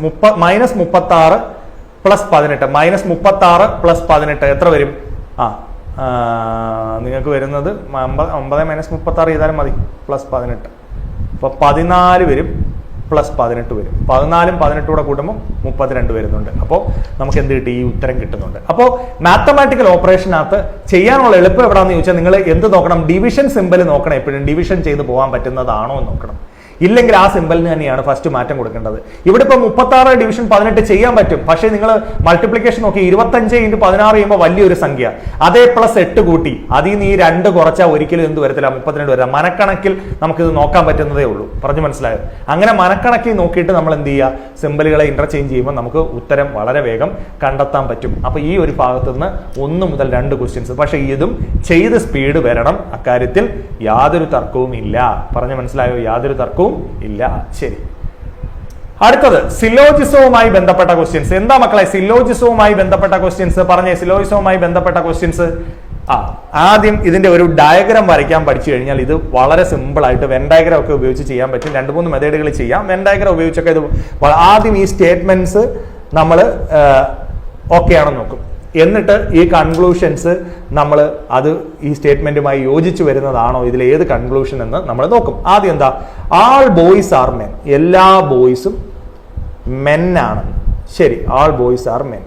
Speaker 1: 36 + 18. മൈനസ് 36 + 18 എത്ര വരും? നിങ്ങൾക്ക് വരുന്നത് 50 മൈനസ് 36 ചെയ്താലും മതി. +18. അപ്പോൾ 14 വരും. +18 വരും. 14ഉം 18 കൂടെ കൂട്ടുമ്പോൾ 32 വരുന്നുണ്ട്. അപ്പോൾ നമുക്ക് എന്ത് കിട്ടി? ഈ ഉത്തരം കിട്ടുന്നുണ്ട്. അപ്പോൾ മാത്തമാറ്റിക്കൽ ഓപ്പറേഷനകത്ത് ചെയ്യാനുള്ള എളുപ്പം എവിടെയാണെന്ന് ചോദിച്ചാൽ നിങ്ങൾ എന്ത് നോക്കണം? ഡിവിഷൻ സിമ്പൽ നോക്കണം. എപ്പോഴും ഡിവിഷൻ ചെയ്ത് പോകാൻ പറ്റുന്നതാണോ എന്ന് നോക്കണം. ഇല്ലെങ്കിൽ ആ സിമ്പലിന് തന്നെയാണ് ഫസ്റ്റ് മാറ്റം കൊടുക്കേണ്ടത്. ഇവിടെ ഇപ്പോൾ 36 ഡിവിഷൻ 18 ചെയ്യാൻ പറ്റും. പക്ഷേ നിങ്ങൾ മൾട്ടിപ്ലിക്കേഷൻ നോക്കി 25 × 16 ചെയ്യുമ്പോൾ വലിയൊരു സംഖ്യ, അതേ +8 കൂട്ടി അതിൽ നിന്ന് ഈ 2 കുറച്ചാൽ ഒരിക്കലും എന്ത് വരത്തില്ല, 32 വരാം. മനക്കണക്കിൽ നമുക്കിത് നോക്കാൻ പറ്റുന്നതേ ഉള്ളൂ. പറഞ്ഞു മനസ്സിലായോ? അങ്ങനെ മനക്കണക്കിൽ നോക്കിയിട്ട് നമ്മൾ എന്ത് ചെയ്യുക, സിമ്പലുകളെ ഇന്റർചേഞ്ച് ചെയ്യുമ്പോൾ നമുക്ക് ഉത്തരം വളരെ വേഗം കണ്ടെത്താൻ പറ്റും. അപ്പൊ ഈ ഒരു ഭാഗത്ത് നിന്ന് 1 മുതൽ 2 ക്വസ്റ്റ്യൻസ്. പക്ഷെ ഇതും ചെയ്ത് സ്പീഡ് വരണം, അക്കാര്യത്തിൽ യാതൊരു തർക്കവും ഇല്ല. പറഞ്ഞു മനസ്സിലായോ? യാതൊരു തർക്കവും ഇല്ല. ശരി, അടുത്തത് സിലോജിസവുമായി ബന്ധപ്പെട്ട ക്വസ്റ്റ്യൻസ്. എന്താ മക്കളെ സിലോജിസവുമായി ബന്ധപ്പെട്ട ക്വസ്റ്റ്യൻസ്? പറഞ്ഞേ, സിലോജിസവുമായി ബന്ധപ്പെട്ട ക്വസ്റ്റ്യൻസ്. ആദ്യം ഇതിന്റെ ഒരു ഡയഗ്രാം വരയ്ക്കാൻ പഠിച്ചു കഴിഞ്ഞാൽ ഇത് വളരെ സിമ്പിൾ ആയിട്ട് വെൻ ഡയഗ്രാം ഒക്കെ ഉപയോഗിച്ച് ചെയ്യാൻ പറ്റും. 2-3 മെത്തേഡുകൾ ചെയ്യാം. വെൻ ഡയഗ്രാം ഉപയോഗിച്ചൊക്കെ ഇത് ആദ്യം ഈ സ്റ്റേറ്റ്മെന്റ്സ് നമ്മൾ ഓക്കെ ആണെന്ന് നോക്കും. എന്നിട്ട് ഈ കൺക്ലൂഷൻസ് നമ്മൾ അത് ഈ സ്റ്റേറ്റ്മെന്റുമായി യോജിച്ച് വരുന്നതാണോ, ഇതിൽ ഏത് കൺക്ലൂഷൻ എന്ന് നമ്മൾ നോക്കും. ആദ്യം എന്താ, ആൾ ബോയ്സ് ആർ മെൻ. എല്ലാ ബോയ്സും മെൻ ആണ്. ശരി, ആൾ ബോയ്സ് ആർ മെൻ.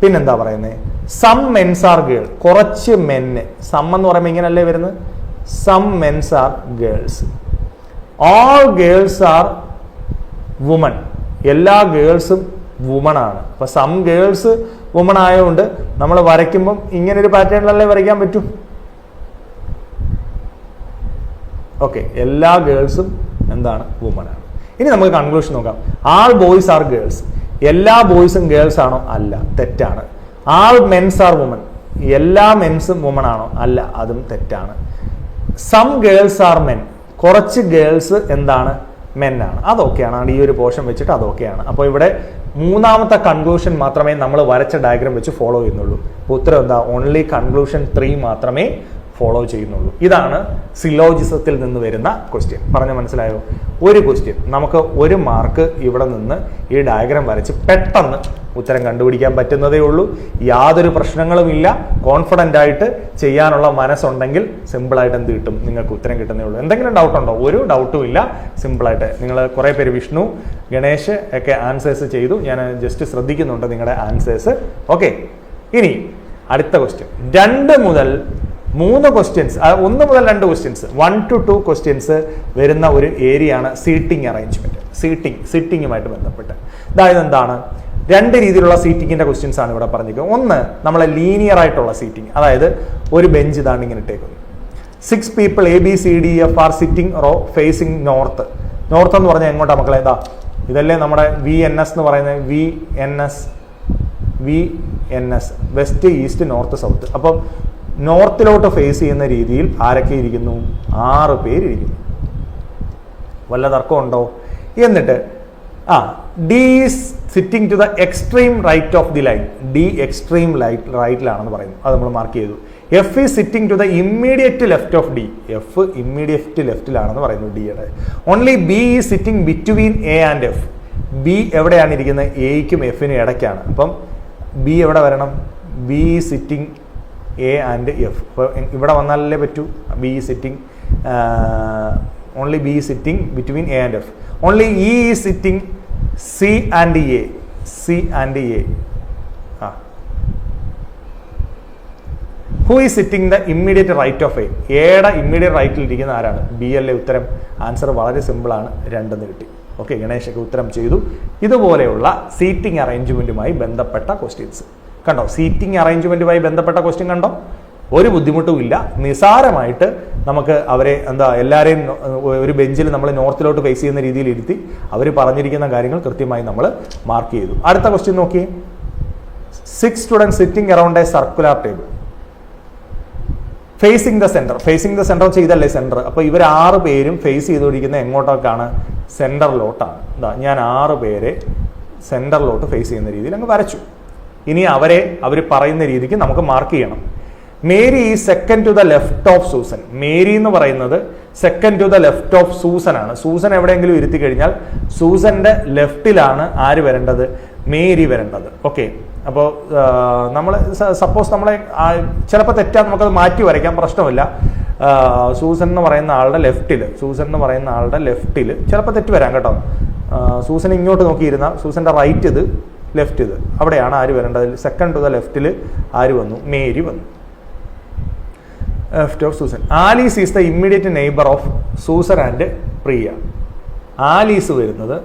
Speaker 1: പിന്നെന്താ പറയുന്നത്, സം മെൻസ് ആർ ഗേൾ. കുറച്ച് മെന്ന്. സം എന്ന് പറയുമ്പോൾ ഇങ്ങനല്ലേ വരുന്നത്, some mens are girls. All girls are woman. എല്ലാ ഗേൾസും വുമൺ ആണ്. അപ്പൊ സം ഗേൾസ് വുമൺ ആയതുകൊണ്ട് നമ്മൾ വരയ്ക്കുമ്പം ഇങ്ങനെ ഒരു പാറ്റേണിലല്ലേ വരയ്ക്കാൻ പറ്റൂ. ഓക്കെ, എല്ലാ ഗേൾസും എന്താണ്, വുമൺ ആണ്. ഇനി നമുക്ക് കൺക്ലൂഷൻ നോക്കാം. All boys are girls. എല്ലാ ബോയ്സും ഗേൾസ് ആണോ? അല്ല, തെറ്റാണ്. All mens are woman. എല്ലാ മെൻസും വുമൺ ആണോ? അല്ല, അതും തെറ്റാണ്. Some girls are men. കുറച്ച് ഗേൾസ് എന്താണ്, മെൻ ആണ്. അതൊക്കെയാണ്. ഈ ഒരു പോർഷൻ വെച്ചിട്ട് അതൊക്കെയാണ്. അപ്പോൾ ഇവിടെ മൂന്നാമത്തെ കൺക്ലൂഷൻ മാത്രമേ നമ്മൾ വരച്ച ഡയഗ്രാം വെച്ച് ഫോളോ ചെയ്യുന്നുള്ളൂ. അപ്പോൾ ഉത്തരം എന്താ, ഓൺലി കൺക്ലൂഷൻ 3 മാത്രമേ ഫോളോ ചെയ്യുന്നുള്ളൂ. ഇതാണ് സിലോജിസത്തിൽ നിന്ന് വരുന്ന ക്വസ്റ്റ്യൻ. പറഞ്ഞ് മനസ്സിലായോ? ഒരു ക്വസ്റ്റ്യൻ നമുക്ക് 1 മാർക്ക് ഇവിടെ നിന്ന് ഈ ഡയഗ്രാം വരച്ച് പെട്ടെന്ന് ഉത്തരം കണ്ടുപിടിക്കാൻ പറ്റുന്നതേ ഉള്ളൂ. യാതൊരു പ്രശ്നങ്ങളുമില്ല. കോൺഫിഡൻ്റ് ആയിട്ട് ചെയ്യാനുള്ള മനസ്സുണ്ടെങ്കിൽ സിമ്പിളായിട്ട് എന്ത് കിട്ടും, നിങ്ങൾക്ക് ഉത്തരം കിട്ടുന്നേ ഉള്ളൂ. എന്തെങ്കിലും ഡൗട്ട് ഉണ്ടോ? ഒരു ഡൗട്ടും ഇല്ല. സിമ്പിളായിട്ട് നിങ്ങൾ കുറേ പേര് വിഷ്ണു, ഗണേഷ് ഒക്കെ ആൻസേഴ്സ് ചെയ്തു. ഞാൻ ജസ്റ്റ് ശ്രദ്ധിക്കുന്നുണ്ട് നിങ്ങളുടെ ആൻസേഴ്സ്. ഓക്കെ, ഇനി അടുത്ത ക്വസ്റ്റ്യൻ. 2 മുതൽ 3 ക്വസ്റ്റ്യൻസ്, 1 മുതൽ 2 ക്വസ്റ്റ്യൻസ്, 1 to 2 ക്വസ്റ്റ്യൻസ് വരുന്ന ഒരു ഏരിയയാണ് സീറ്റിംഗ് അറേഞ്ച്മെന്റ്. സിറ്റിങ്ങുമായിട്ട് ബന്ധപ്പെട്ട് അതായത് എന്താണ്, 2 രീതിയിലുള്ള സീറ്റിങ്ങിന്റെ ക്വസ്റ്റ്യൻസ് ആണ് ഇവിടെ പറഞ്ഞിരിക്കുന്നത്. ഒന്ന്, നമ്മളെ ലീനിയർ ആയിട്ടുള്ള സീറ്റിംഗ്. അതായത് ഒരു ബെഞ്ച് ഇതാണ് ഇങ്ങനെ ഇട്ടേക്കുന്നത്. 6 people ABCDF are sitting row facing north. North എന്ന് പറഞ്ഞാൽ എങ്ങോട്ടാ മക്കളെ? ഇതാ ഇതല്ലേ നമ്മുടെ VNS എന്ന് പറയുന്നത്. VNS west, east, north, south. അപ്പം നോർത്തിലോട്ട് ഫേസ് ചെയ്യുന്ന രീതിയിൽ ആരൊക്കെ ഇരിക്കുന്നു? 6 പേര് ഇരിക്കുന്നു. വല്ല തർക്കമുണ്ടോ? എന്നിട്ട് D is sitting to the extreme right of the line. D extreme റൈറ്റിലാണെന്ന് പറയുന്നു. അത് നമ്മൾ മാർക്ക് ചെയ്തു. F is sitting to the immediate left of D. F immediate ലെഫ്റ്റിലാണെന്ന് പറയുന്നു ഡിയുടെ. Only B is sitting between A and F. B എവിടെയാണ് ഇരിക്കുന്നത്? എയ്ക്കും എഫിനും ഇടയ്ക്കാണ്. അപ്പം ബി എവിടെ വരണം? B is sitting A and F. അപ്പോൾ ഇവിടെ വന്നാലല്ലേ പറ്റൂ. B is sitting, only B is sitting between A and F. Only E is sitting C and A. C and A. Who is sitting the immediate right of A. എയുടെ ഇമ്മീഡിയറ്റ് റൈറ്റിൽ ഇരിക്കുന്ന ആരാണ്? ബി അല്ലേ ഉത്തരം. ആൻസർ വളരെ സിമ്പിളാണ്, 2 കിട്ടി. ഓക്കെ, ഗണേശൊക്കെ ഉത്തരം ചെയ്തു. ഇതുപോലെയുള്ള സീറ്റിംഗ് അറേഞ്ച്മെന്റുമായി ബന്ധപ്പെട്ട ക്വസ്റ്റ്യൻസ് കണ്ടോ? സീറ്റിംഗ് അറേഞ്ച്മെന്റുമായി ബന്ധപ്പെട്ട ക്വസ്റ്റ്യൻ കണ്ടോ? ഒരു ബുദ്ധിമുട്ടും ഇല്ല. നിസാരമായിട്ട് നമുക്ക് അവരെ എല്ലാവരെയും ഒരു ബെഞ്ചിൽ നമ്മൾ നോർത്തിലോട്ട് ഫേസ് ചെയ്യുന്ന രീതിയിൽ ഇരുത്തി അവർ പറഞ്ഞിരിക്കുന്ന കാര്യങ്ങൾ കൃത്യമായി നമ്മൾ മാർക്ക് ചെയ്തു. അടുത്ത ക്വസ്റ്റ്യൻ നോക്കിയേ. 6 students sitting around A circular table facing the centre. Facing the centre ചെയ്തല്ലേ സെന്റർ. അപ്പോൾ ഇവർ 6 പേരും ഫേസ് ചെയ്തുകൊണ്ടിരിക്കുന്ന എങ്ങോട്ടൊക്കെയാണ്? സെന്ററിലോട്ടാണ്. ഞാൻ 6 പേരെ സെന്ററിലോട്ട് ഫേസ് ചെയ്യുന്ന രീതിയിൽ അങ്ങ് വരച്ചു. ഇനി അവർ പറയുന്ന രീതിക്ക് നമുക്ക് മാർക്ക് ചെയ്യണം. Mary is second to the left of Susan. Mary എന്ന് പറയുന്നത് second to the left of Susan ആണ്. സൂസൻ എവിടെയെങ്കിലും ഇരുത്തി കഴിഞ്ഞാൽ സൂസന്റെ ലെഫ്റ്റിലാണ് ആര് വരേണ്ടത്? മേരി വരേണ്ടത്. ഓക്കെ, അപ്പോൾ നമ്മൾ സപ്പോസ് നമ്മളെ ചിലപ്പോൾ തെറ്റാൻ നമുക്കത് മാറ്റി വരയ്ക്കാൻ പ്രശ്നമില്ല. സൂസൻ എന്ന് പറയുന്ന ആളുടെ ലെഫ്റ്റിൽ ചിലപ്പോൾ തെറ്റ് വരാം കേട്ടോ. സൂസൻ ഇങ്ങോട്ട് നോക്കിയിരുന്ന സൂസന്റെ റൈറ്റ് ഇത്, ലെഫ്റ്റ് ഇത്. അവിടെയാണ് ആര് വരേണ്ടത്? സെക്കൻഡ് ടു ദ ലെഫ്റ്റിൽ ആര് വന്നു? മേരി വന്നു. Left of Susan. Alice is the immediate neighbour of Susan and Priya. Alice വരുന്നത്,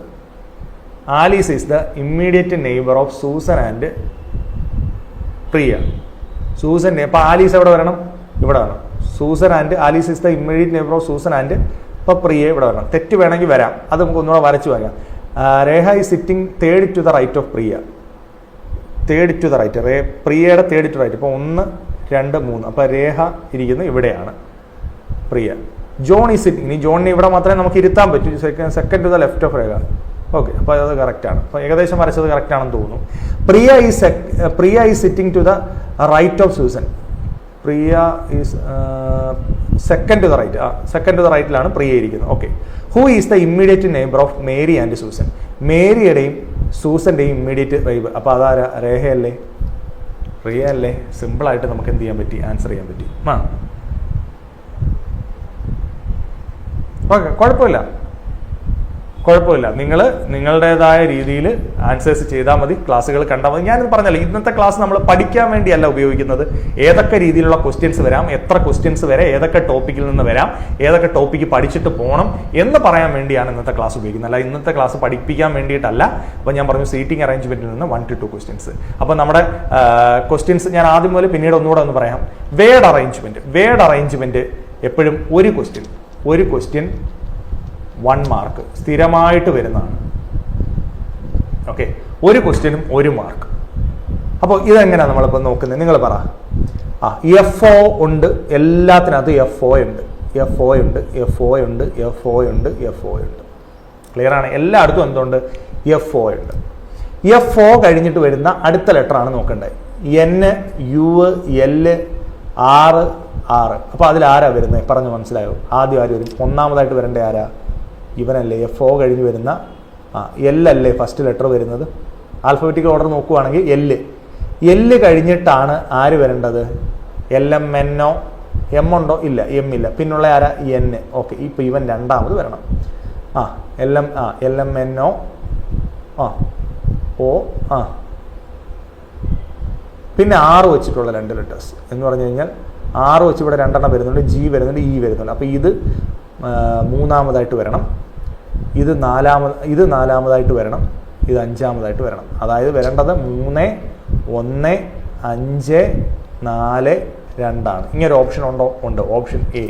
Speaker 1: Alice is the immediate neighbour of Susan and Priya. സൂസൻ്റെ അപ്പോൾ ആലീസ് എവിടെ വരണം? ഇവിടെ വരണം. Susan and Alice is the immediate neighbour of Susan and ഇപ്പോൾ പ്രിയ ഇവിടെ വരണം. തെറ്റ് വേണമെങ്കിൽ വരാം, അത് നമുക്ക് ഒന്നുകൂടെ വരച്ചു വരാം. Rekha is sitting third to the right of Priya. Third to the right, പ്രിയയുടെ തേർഡ് ടു റൈറ്റ്. ഇപ്പോൾ 1, 2, 3. അപ്പോൾ രേഖ ഇരിക്കുന്നത് ഇവിടെയാണ്, പ്രിയ. John is sitting. ഇനി ജോണിനെ ഇവിടെ മാത്രമേ നമുക്ക് ഇരുത്താൻ പറ്റൂ. Second to the left of Rekha. Okay, അപ്പോൾ അത് കറക്റ്റാണ്. അപ്പോൾ ഏകദേശം വരച്ചത് കറക്റ്റാണെന്ന് തോന്നുന്നു. Priya is sitting to the right of Susan. Priya is second to the right. Second to the റൈറ്റിലാണ് പ്രിയ ഇരിക്കുന്നത്. Okay. Who is the immediate neighbour of Mary and Susan? മേരിയുടെയും സൂസൻ്റെയും ഇമ്മീഡിയറ്റ് നൈബർ. അപ്പോൾ അതാരാ? രേഖയല്ലേ, പ്രിയ അല്ലേ? സിമ്പിളായിട്ട് നമുക്ക് എന്ത് ചെയ്യാൻ പറ്റി? ആൻസർ ചെയ്യാൻ പറ്റി. ഓക്കെ, കുഴപ്പമില്ല. നിങ്ങൾ നിങ്ങളുടേതായ രീതിയിൽ ആൻസേഴ്സ് ചെയ്താൽ മതി, ക്ലാസ്സുകൾ കണ്ടാൽ മതി. ഞാനിത് പറഞ്ഞല്ലോ, ഇന്നത്തെ ക്ലാസ് നമ്മൾ പഠിക്കാൻ വേണ്ടിയല്ല ഉപയോഗിക്കുന്നത്. ഏതൊക്കെ രീതിയിലുള്ള ക്വസ്റ്റ്യൻസ് വരാം, എത്ര ക്വസ്റ്റ്യൻസ് വരെ, ഏതൊക്കെ ടോപ്പിക്കിൽ നിന്ന് വരാം, ഏതൊക്കെ ടോപ്പിക്ക് പഠിച്ചിട്ട് പോകണം എന്ന് പറയാൻ വേണ്ടിയാണ് ഇന്നത്തെ ക്ലാസ് ഉപയോഗിക്കുന്നത്. അല്ല, ഇന്നത്തെ ക്ലാസ് പഠിപ്പിക്കാൻ വേണ്ടിയിട്ടല്ല. അപ്പോൾ ഞാൻ പറഞ്ഞു സീറ്റിംഗ് അറേഞ്ച്മെന്റിൽ നിന്ന് 1 to 2 ക്വസ്റ്റ്യൻസ്. അപ്പോൾ നമ്മുടെ ക്വസ്റ്റ്യൻസ് ഞാൻ ആദ്യം മുതൽ പിന്നീട് ഒന്നുകൂടെ ഒന്ന് പറയാം. വേർഡ് അറേഞ്ച്മെന്റ് എപ്പോഴും ഒരു ക്വസ്റ്റ്യൻ 1 മാർക്ക് സ്ഥിരമായിട്ട് വരുന്നതാണ്. ഓക്കെ, ഒരു ക്വസ്റ്റ്യനും 1 മാർക്ക്. അപ്പോൾ ഇതെങ്ങനെയാണ് നമ്മളിപ്പോൾ നോക്കുന്നത്? നിങ്ങൾ പറ. FO ഉണ്ട്, എല്ലാത്തിനകത്ത് FO ഉണ്ട്. ക്ലിയർ ആണ്? എല്ലായിടത്തും എന്തുണ്ട്? FO ഉണ്ട്. FO കഴിഞ്ഞിട്ട് വരുന്ന അടുത്ത ലെറ്റർ ആണ് നോക്കേണ്ടത്. N, U, L, R. അപ്പോൾ അതിലാരാ വരുന്നത്? പറഞ്ഞു മനസ്സിലായോ? ആദ്യം ആര് വരും? ഒന്നാമതായിട്ട് വരേണ്ട ആരാ? ഇവനല്ലേ? FO കഴിഞ്ഞ് വരുന്ന L അല്ലേ ഫസ്റ്റ് ലെറ്റർ വരുന്നത്? ആൽഫബറ്റിക്കൽ ഓർഡർ നോക്കുവാണെങ്കിൽ L കഴിഞ്ഞിട്ടാണ് ആര് വരേണ്ടത്? LMNO. M ഉണ്ടോ? ഇല്ല, M ഇല്ല. പിന്നുള്ള ആരാ? N. ഓക്കെ, ഇപ്പോൾ ഇവൻ രണ്ടാമത് വരണം. LMNO O. പിന്നെ 6 വെച്ചിട്ടുള്ള 2 ലെറ്റേഴ്സ് എന്ന് പറഞ്ഞു കഴിഞ്ഞാൽ 6 വെച്ച് ഇവിടെ 2 എണ്ണം വരുന്നുണ്ട്. G വരുന്നുണ്ട്, E വരുന്നുണ്ട്. അപ്പോൾ ഇത് മൂന്നാമതായിട്ട് വരണം, ഇത് നാലാമതായിട്ട് വരണം, ഇത് 5ആമതായിട്ട് വരണം. അതായത് വരേണ്ടത് 3, 1, 5, 4, 2 ഇങ്ങനൊരു ഓപ്ഷൻ ഉണ്ടോ? ഉണ്ട്. Option A.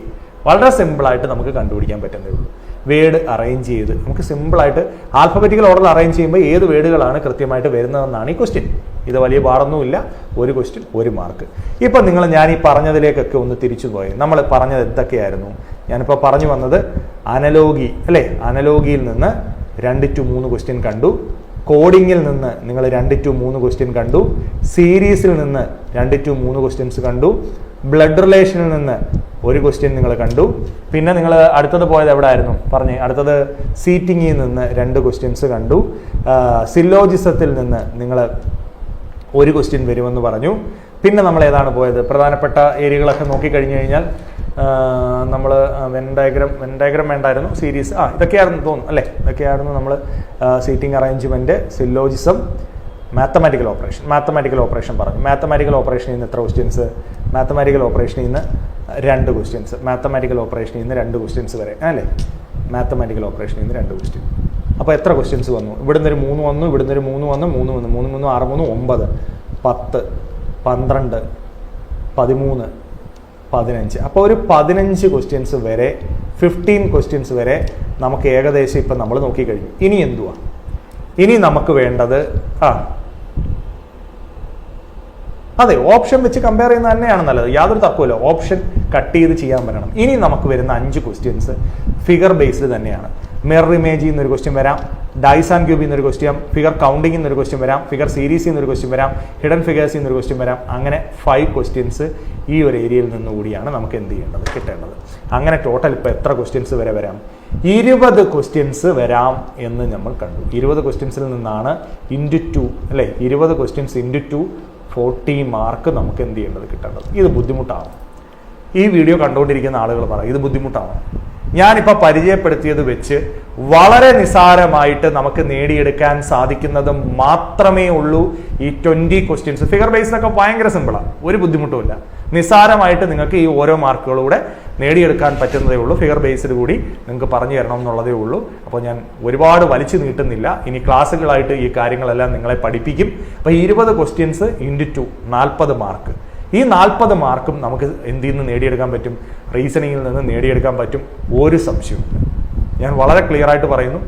Speaker 1: വളരെ സിമ്പിളായിട്ട് നമുക്ക് കണ്ടുപിടിക്കാൻ പറ്റുന്നേ ഉള്ളൂ. വേർഡ് അറേഞ്ച് ചെയ്ത് നമുക്ക് സിമ്പിളായിട്ട് ആൽഫബറ്റിക്കൽ ഓർഡർ അറേഞ്ച് ചെയ്യുമ്പോൾ ഏത് വേർഡുകളാണ് കൃത്യമായിട്ട് വരുന്നതെന്നാണ് ഈ ക്വസ്റ്റ്യൻ. ഇത് വലിയ പാടൊന്നുമില്ല. ഒരു ക്വസ്റ്റ്യൻ 1 മാർക്ക്. ഇപ്പം ഞാൻ ഈ പറഞ്ഞതിലേക്കൊക്കെ ഒന്ന് തിരിച്ചു പോയി. നമ്മൾ പറഞ്ഞത് എന്തൊക്കെയായിരുന്നു? ഞാനിപ്പോൾ പറഞ്ഞു വന്നത് അനലോഗി അല്ലേ? അനലോഗിയിൽ നിന്ന് 2 to 3 ക്വസ്റ്റ്യൻ കണ്ടു. കോഡിങ്ങിൽ നിന്ന് നിങ്ങൾ 2 to 3 ക്വസ്റ്റ്യൻ കണ്ടു. സീരീസിൽ നിന്ന് 2 to 3 ക്വസ്റ്റ്യൻസ് കണ്ടു. ബ്ലഡ് റിലേഷനിൽ നിന്ന് 1 ക്വസ്റ്റ്യൻ നിങ്ങൾ കണ്ടു. പിന്നെ നിങ്ങൾ അടുത്തത് പോയത് എവിടെ ആയിരുന്നു? പറഞ്ഞേ. അടുത്തത് സീറ്റിങ്ങിൽ നിന്ന് 2 ക്വസ്റ്റ്യൻസ് കണ്ടു. സില്ലോജിസത്തിൽ നിന്ന് നിങ്ങൾ 1 ക്വസ്റ്റ്യൻ വരുമെന്ന് പറഞ്ഞു. പിന്നെ നമ്മൾ ഏതാണ് പോയത്? പ്രധാനപ്പെട്ട ഏരിയകളൊക്കെ നോക്കിക്കഴിഞ്ഞു കഴിഞ്ഞാൽ നമ്മൾ വെൻ ഡയഗ്രം വേണ്ടായിരുന്നു. സീരീസ് ഇതൊക്കെയായിരുന്നു തോന്നുന്നു അല്ലേ? ഇതൊക്കെയായിരുന്നു നമ്മൾ seating arrangement, syllogism, mathematical operation പറഞ്ഞു. മാത്തമാറ്റിക്കൽ ഓപ്പറേഷനിൽ നിന്ന് എത്ര ക്വസ്റ്റ്യൻസ്? മാത്തമാറ്റിക്കൽ ഓപ്പറേഷനിൽ നിന്ന് 2 ക്വസ്റ്റ്യൻസ്. മാത്തമാറ്റിക്കൽ ഓപ്പറേഷനിൽ നിന്ന് 2 ക്വസ്റ്റ്യൻസ് വരെ അല്ലേ? മാത്തമാറ്റിക്കൽ ഓപ്പറേഷനിൽ നിന്ന് 2 ക്വസ്റ്റ്യൻ. അപ്പോൾ എത്ര ക്വസ്റ്റ്യൻസ് വന്നു? ഇവിടുന്ന് ഒരു 3 വന്നു, ഇവിടുന്ന് ഒരു 3 വന്നു, 3 വന്നു, 3 3 6 3 9 10 12 13 15. അപ്പോൾ ഒരു 15 ക്വസ്റ്റ്യൻസ് വരെ, 15 ക്വസ്റ്റ്യൻസ് വരെ നമുക്ക് ഏകദേശം ഇപ്പം നമ്മൾ നോക്കിക്കഴിഞ്ഞു. ഇനി എന്തുവാ? ഇനി നമുക്ക് വേണ്ടത് അതെ, ഓപ്ഷൻ വെച്ച് കമ്പയർ ചെയ്യുന്നത് തന്നെയാണ് നല്ലത്. യാതൊരു തർക്കമില്ല. ഓപ്ഷൻ കട്ട് ചെയ്ത് ചെയ്യാൻ പറ്റണം. ഇനി നമുക്ക് വരുന്ന 5 ക്വസ്റ്റ്യൻസ് ഫിഗർ ബേസ്ഡ് തന്നെയാണ്. മിറർ ഇമേജിൽ നിന്നൊരു ക്വസ്റ്റ്യൻ വരാം, ഡൈസ് ആൻഡ് ക്യൂബിൽ നിന്നൊരു ക്വസ്റ്റ്യൻ, ഫിഗർ കൗണ്ടിങ്ങിൽ നിന്നൊരു ക്വസ്റ്റ്യൻ വരാം, ഫിഗർ സീരീസിൽ നിന്നൊരു ക്വസ്റ്റ്യൻ വരാം, ഹിഡൻ ഫിഗേഴ്സിൽ നിന്നൊരു ക്വസ്റ്റ്യൻ വരാം. അങ്ങനെ 5 ക്വസ്റ്റ്യൻസ് ഈ ഒരു ഏരിയയിൽ നിന്നുകൂടിയാണ് നമുക്ക് എന്ത് ചെയ്യേണ്ടത്? കിട്ടേണ്ടത്. അങ്ങനെ ടോട്ടൽ ഇപ്പോൾ എത്ര ക്വസ്റ്റ്യൻസ് വരെ വരാം? 20 ക്വസ്റ്റ്യൻസ് വരാം എന്ന് നമ്മൾ കണ്ടു. 20 ക്വസ്റ്റ്യൻസിൽ നിന്നാണ് *2 അല്ലേ? 20 ക്വസ്റ്റ്യൻസ് *2 40 മാർക്ക് നമുക്ക് എന്ത് ചെയ്യേണ്ടത്? കിട്ടേണ്ടത്. ഇത് ബുദ്ധിമുട്ടാണ്. ഈ വീഡിയോ കണ്ടുകൊണ്ടിരിക്കുന്ന ആളുകൾ പറ, ഇത് ബുദ്ധിമുട്ടാണ്. ഞാനിപ്പോൾ പരിചയപ്പെടുത്തിയത് വെച്ച് വളരെ നിസ്സാരമായിട്ട് നമുക്ക് നേടിയെടുക്കാൻ സാധിക്കുന്നത് മാത്രമേ ഉള്ളൂ ഈ 20 ക്വസ്റ്റ്യൻസ്. ഫിഗർ ബേസിലൊക്കെ ഭയങ്കര സിമ്പിളാണ്, ഒരു ബുദ്ധിമുട്ടുമില്ല. നിസ്സാരമായിട്ട് നിങ്ങൾക്ക് ഈ ഓരോ മാർക്കുകളൂടെ നേടിയെടുക്കാൻ പറ്റുന്നതേ ഉള്ളൂ. ഫിഗർ ബേസ്ഡ് കൂടി നിങ്ങൾക്ക് പറഞ്ഞു തരണം എന്നുള്ളതേ ഉള്ളൂ. അപ്പോൾ ഞാൻ ഒരുപാട് വലിച്ചു നീട്ടുന്നില്ല. ഇനി ക്ലാസ്സുകളായിട്ട് ഈ കാര്യങ്ങളെല്ലാം നിങ്ങളെ പഠിപ്പിക്കും. അപ്പോൾ 20 ക്വസ്റ്റ്യൻസ് × 2 40 മാർക്ക്. ഈ 40 മാർക്കും നമുക്ക് എന്തിൽ നിന്ന് നേടിയെടുക്കാൻ പറ്റും? റീസണിങ്ങിൽ നിന്ന് നേടിയെടുക്കാൻ പറ്റും. ഒരു സംശയമില്ല. ഞാൻ വളരെ ക്ലിയർ ആയിട്ട് പറയുന്നു,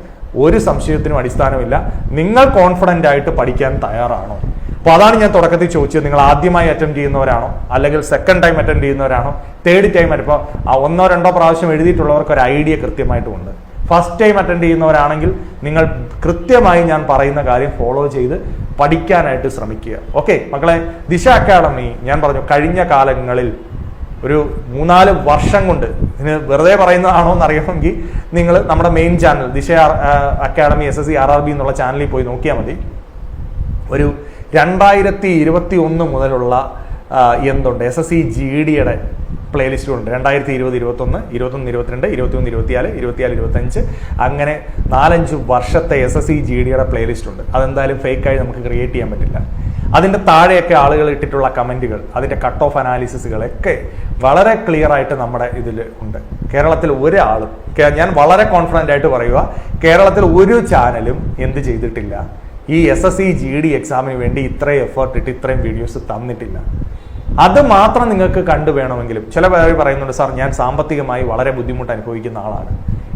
Speaker 1: ഒരു സംശയത്തിനും അടിസ്ഥാനമില്ല. നിങ്ങൾ കോൺഫിഡൻ്റ് ആയിട്ട് പഠിക്കാൻ തയ്യാറാണോ? അപ്പോൾ അതാണ് ഞാൻ തുടക്കത്തിൽ ചോദിച്ചത്. നിങ്ങൾ ആദ്യമായി അറ്റൻഡ് ചെയ്യുന്നവരാണോ, അല്ലെങ്കിൽ സെക്കൻഡ് ടൈം അറ്റൻഡ് ചെയ്യുന്നവരാണോ, തേർഡ് ടൈം ഇപ്പോൾ 1-2 പ്രാവശ്യം എഴുതിയിട്ടുള്ളവർക്ക് ഒരു ഐഡിയ കൃത്യമായിട്ടുമുണ്ട്. ഫസ്റ്റ് ടൈം അറ്റൻഡ് ചെയ്യുന്നവരാണെങ്കിൽ നിങ്ങൾ കൃത്യമായി ഞാൻ പറയുന്ന കാര്യം ഫോളോ ചെയ്ത് പഠിക്കാനായിട്ട് ശ്രമിക്കുക. ഓക്കെ മക്കളെ, ദിശ അക്കാഡമി ഞാൻ പറഞ്ഞു കഴിഞ്ഞ കാലങ്ങളിൽ ഒരു 3-4 വർഷം കൊണ്ട്, ഇതിന് വെറുതെ പറയുന്നതാണോ എന്ന് അറിയണമെങ്കിൽ നിങ്ങൾ നമ്മുടെ മെയിൻ ചാനൽ ദിശ അക്കാഡമി SSC RRB എന്നുള്ള ചാനലിൽ പോയി നോക്കിയാൽ മതി. ഒരു 2021 മുതലുള്ള എന്തുണ്ട് SSC GDയുടെ പ്ലേലിസ്റ്റുണ്ട്. 2020, 21, 22, 24, 25 അങ്ങനെ 4-5 വർഷത്തെ SSC GDയുടെ പ്ലേലിസ്റ്റ് ഉണ്ട്. അതെന്തായാലും ഫേക്കായി നമുക്ക് ക്രിയേറ്റ് ചെയ്യാൻ പറ്റില്ല. അതിൻ്റെ താഴെയൊക്കെ ആളുകൾ ഇട്ടിട്ടുള്ള കമൻറ്റുകൾ, അതിൻ്റെ കട്ട് ഓഫ് അനാലിസിസുകളൊക്കെ വളരെ ക്ലിയർ ആയിട്ട് നമ്മുടെ ഇതിൽ ഉണ്ട്. കേരളത്തിൽ ഒരാളും, ഞാൻ വളരെ കോൺഫിഡൻ്റ് ആയിട്ട് പറയുക, കേരളത്തിൽ ഒരു ചാനലും എന്ത് ചെയ്തിട്ടില്ല, ഈ SSC GD എക്സാമിന് വേണ്ടി ഇത്രയും എഫേർട്ട് ഇട്ട് ഇത്രയും വീഡിയോസ് തന്നിട്ടില്ല. അത് മാത്രം നിങ്ങൾക്ക് കണ്ടു വേണമെങ്കിലും ചില പേര് പറയുന്നുണ്ട്, സാർ ഞാൻ സാമ്പത്തികമായി വളരെ ബുദ്ധിമുട്ട് അനുഭവിക്കുന്ന ആളാണ്,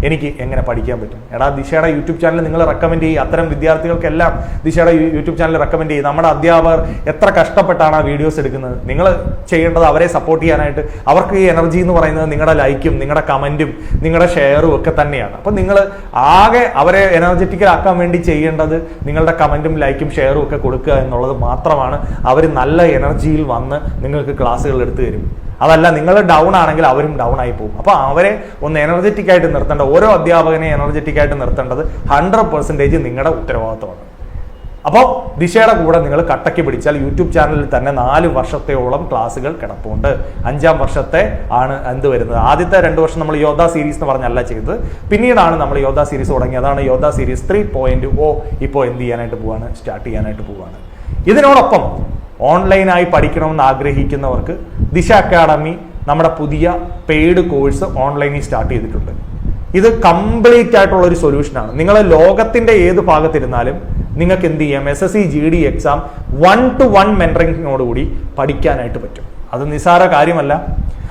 Speaker 1: എനിക്ക് എങ്ങനെ പഠിക്കാൻ പറ്റും? എടാ, ദിശയുടെ യൂട്യൂബ് ചാനൽ നിങ്ങൾ റെക്കമെൻഡ് ചെയ്യും. അത്തരം വിദ്യാർത്ഥികൾക്കെല്ലാം ദിശയുടെ യൂട്യൂബ് ചാനൽ റെക്കമെൻഡ് ചെയ്യും. നമ്മുടെ അധ്യാപകർ എത്ര കഷ്ടപ്പെട്ടാണ് ആ വീഡിയോസ് എടുക്കുന്നത്. നിങ്ങൾ ചെയ്യേണ്ടത് അവരെ സപ്പോർട്ട് ചെയ്യാനായിട്ട്. അവർക്ക് ഈ എനർജി എന്ന് പറയുന്നത് നിങ്ങളുടെ ലൈക്കും നിങ്ങളുടെ കമൻറ്റും നിങ്ങളുടെ ഷെയറും ഒക്കെ തന്നെയാണ്. അപ്പം നിങ്ങൾ ആകെ അവരെ എനർജറ്റിക്കൽ ആക്കാൻ വേണ്ടി ചെയ്യേണ്ടത് നിങ്ങളുടെ കമൻറ്റും ലൈക്കും ഷെയറും ഒക്കെ കൊടുക്കുക എന്നുള്ളത് മാത്രമാണ്. അവർ നല്ല എനർജിയിൽ വന്ന് നിങ്ങൾക്ക് ക്ലാസ്സുകൾ എടുത്തു തരും. അതല്ല, നിങ്ങൾ ഡൗൺ ആണെങ്കിൽ അവരും ഡൗൺ ആയി പോകും. അപ്പോൾ അവരെ ഒന്ന് എനർജറ്റിക് ആയിട്ട് നിർത്തേണ്ട, ഓരോ അധ്യാപകനെ എനർജറ്റിക് ആയിട്ട് നിർത്തേണ്ടത് 100% നിങ്ങളുടെ ഉത്തരവാദിത്വമാണ്. അപ്പോൾ ദിശയുടെ കൂടെ നിങ്ങൾ കട്ടയ്ക്ക് പിടിച്ചാൽ യൂട്യൂബ് ചാനലിൽ തന്നെ 4 വർഷത്തോളം ക്ലാസ്സുകൾ കിടപ്പുണ്ട്. 5ാം വർഷത്തെ ആണ് എന്ത് വരുന്നത്. ആദ്യത്തെ 2 വർഷം നമ്മൾ യോദ്ധ സീരീസ് എന്ന് പറഞ്ഞല്ല ചെയ്തത്, പിന്നീടാണ് നമ്മൾ യോദ്ധ സീരീസ് തുടങ്ങി. അതാണ് യോദ്ധ സീരീസ് 3.0 ഇപ്പോൾ എന്ത് ചെയ്യാനായിട്ട് പോവാണ്, സ്റ്റാർട്ട് ചെയ്യാനായിട്ട് പോവാണ്. ഇതിനോടൊപ്പം ഓൺലൈനായി പഠിക്കണമെന്ന് ആഗ്രഹിക്കുന്നവർക്ക് ദിശ അക്കാഡമി നമ്മുടെ പുതിയ പെയ്ഡ് കോഴ്സ് ഓൺലൈനിൽ സ്റ്റാർട്ട് ചെയ്തിട്ടുണ്ട്. ഇത് കംപ്ലീറ്റ് ആയിട്ടുള്ള ഒരു സൊല്യൂഷനാണ്. നിങ്ങൾ ലോകത്തിന്റെ ഏത് ഭാഗത്തിരുന്നാലും നിങ്ങൾക്ക് എന്ത് ചെയ്യാം, SSC GD എക്സാം 1-to-1 മെന്ററിങ്ങിനോടുകൂടി പഠിക്കാനായിട്ട് പറ്റും. അത് നിസ്സാര കാര്യമല്ല.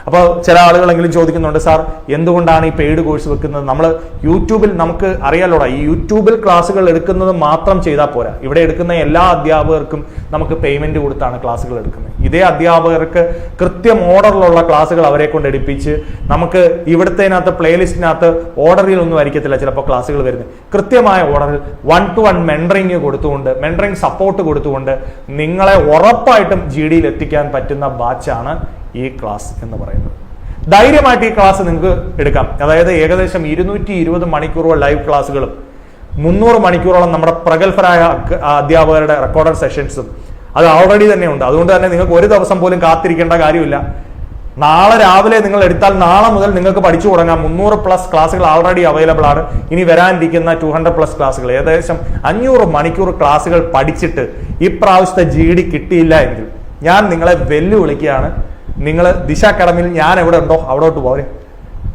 Speaker 1: അപ്പോൾ ചില ആളുകളെങ്കിലും ചോദിക്കുന്നുണ്ട്, സാർ എന്തുകൊണ്ടാണ് ഈ പെയ്ഡ് കോഴ്സ് വെക്കുന്നത്? നമ്മൾ യൂട്യൂബിൽ നമുക്ക് അറിയാലോടാ, ഈ യൂട്യൂബിൽ ക്ലാസ്സുകൾ എടുക്കുന്നത് മാത്രം ചെയ്താൽ പോരാ. ഇവിടെ എടുക്കുന്ന എല്ലാ അധ്യാപകർക്കും നമുക്ക് പേയ്മെന്റ് കൊടുത്താണ് ക്ലാസ്സുകൾ എടുക്കുന്നത്. ഇതേ അധ്യാപകർക്ക് കൃത്യം ഓർഡറിലുള്ള ക്ലാസ്സുകൾ അവരെ കൊണ്ട് എടുപ്പിച്ച് നമുക്ക് ഇവിടുത്തേനകത്ത് പ്ലേലിസ്റ്റിനകത്ത് ഓർഡറിലൊന്നും ആയിരിക്കത്തില്ല ചിലപ്പോൾ ക്ലാസ്സുകൾ വരുന്നത്. കൃത്യമായ ഓർഡറിൽ 1-to-1 മെന്ററിങ് കൊടുത്തുകൊണ്ട്, മെന്ററിങ് സപ്പോർട്ട് കൊടുത്തുകൊണ്ട് നിങ്ങളെ ഉറപ്പായിട്ടും GDയിൽ എത്തിക്കാൻ പറ്റുന്ന ബാച്ചാണ് ഈ ക്ലാസ് എന്ന് പറയുന്നത്. ധൈര്യമായിട്ട് ഈ ക്ലാസ് നിങ്ങൾക്ക് എടുക്കാം. അതായത് ഏകദേശം 220 മണിക്കൂറുകൾ ലൈവ് ക്ലാസ്സുകളും 300 മണിക്കൂറോളം നമ്മുടെ പ്രഗത്ഭരായ അധ്യാപകരുടെ റെക്കോർഡഡ് സെഷൻസും അത് ഓൾറെഡി തന്നെ ഉണ്ട്. അതുകൊണ്ട് തന്നെ നിങ്ങൾക്ക് ഒരു ദിവസം പോലും കാത്തിരിക്കേണ്ട കാര്യമില്ല. നാളെ രാവിലെ നിങ്ങൾ എടുത്താൽ നാളെ മുതൽ നിങ്ങൾക്ക് പഠിച്ചു തുടങ്ങാം. 300+ ക്ലാസ്സുകൾ ഓൾറെഡി അവൈലബിൾ ആണ്. ഇനി വരാനിരിക്കുന്ന 200+ ക്ലാസ്സുകൾ, ഏകദേശം 500 മണിക്കൂർ ക്ലാസ്സുകൾ പഠിച്ചിട്ട് ഇപ്രാവശ്യത്തെ GD കിട്ടിയില്ല എങ്കിൽ ഞാൻ നിങ്ങളെ വെല്ലുവിളിക്കുകയാണ്. നിങ്ങൾ ദിശ അക്കാഡമിയിൽ ഞാൻ എവിടെ ഉണ്ടോ അവിടോട്ട് പോരെ.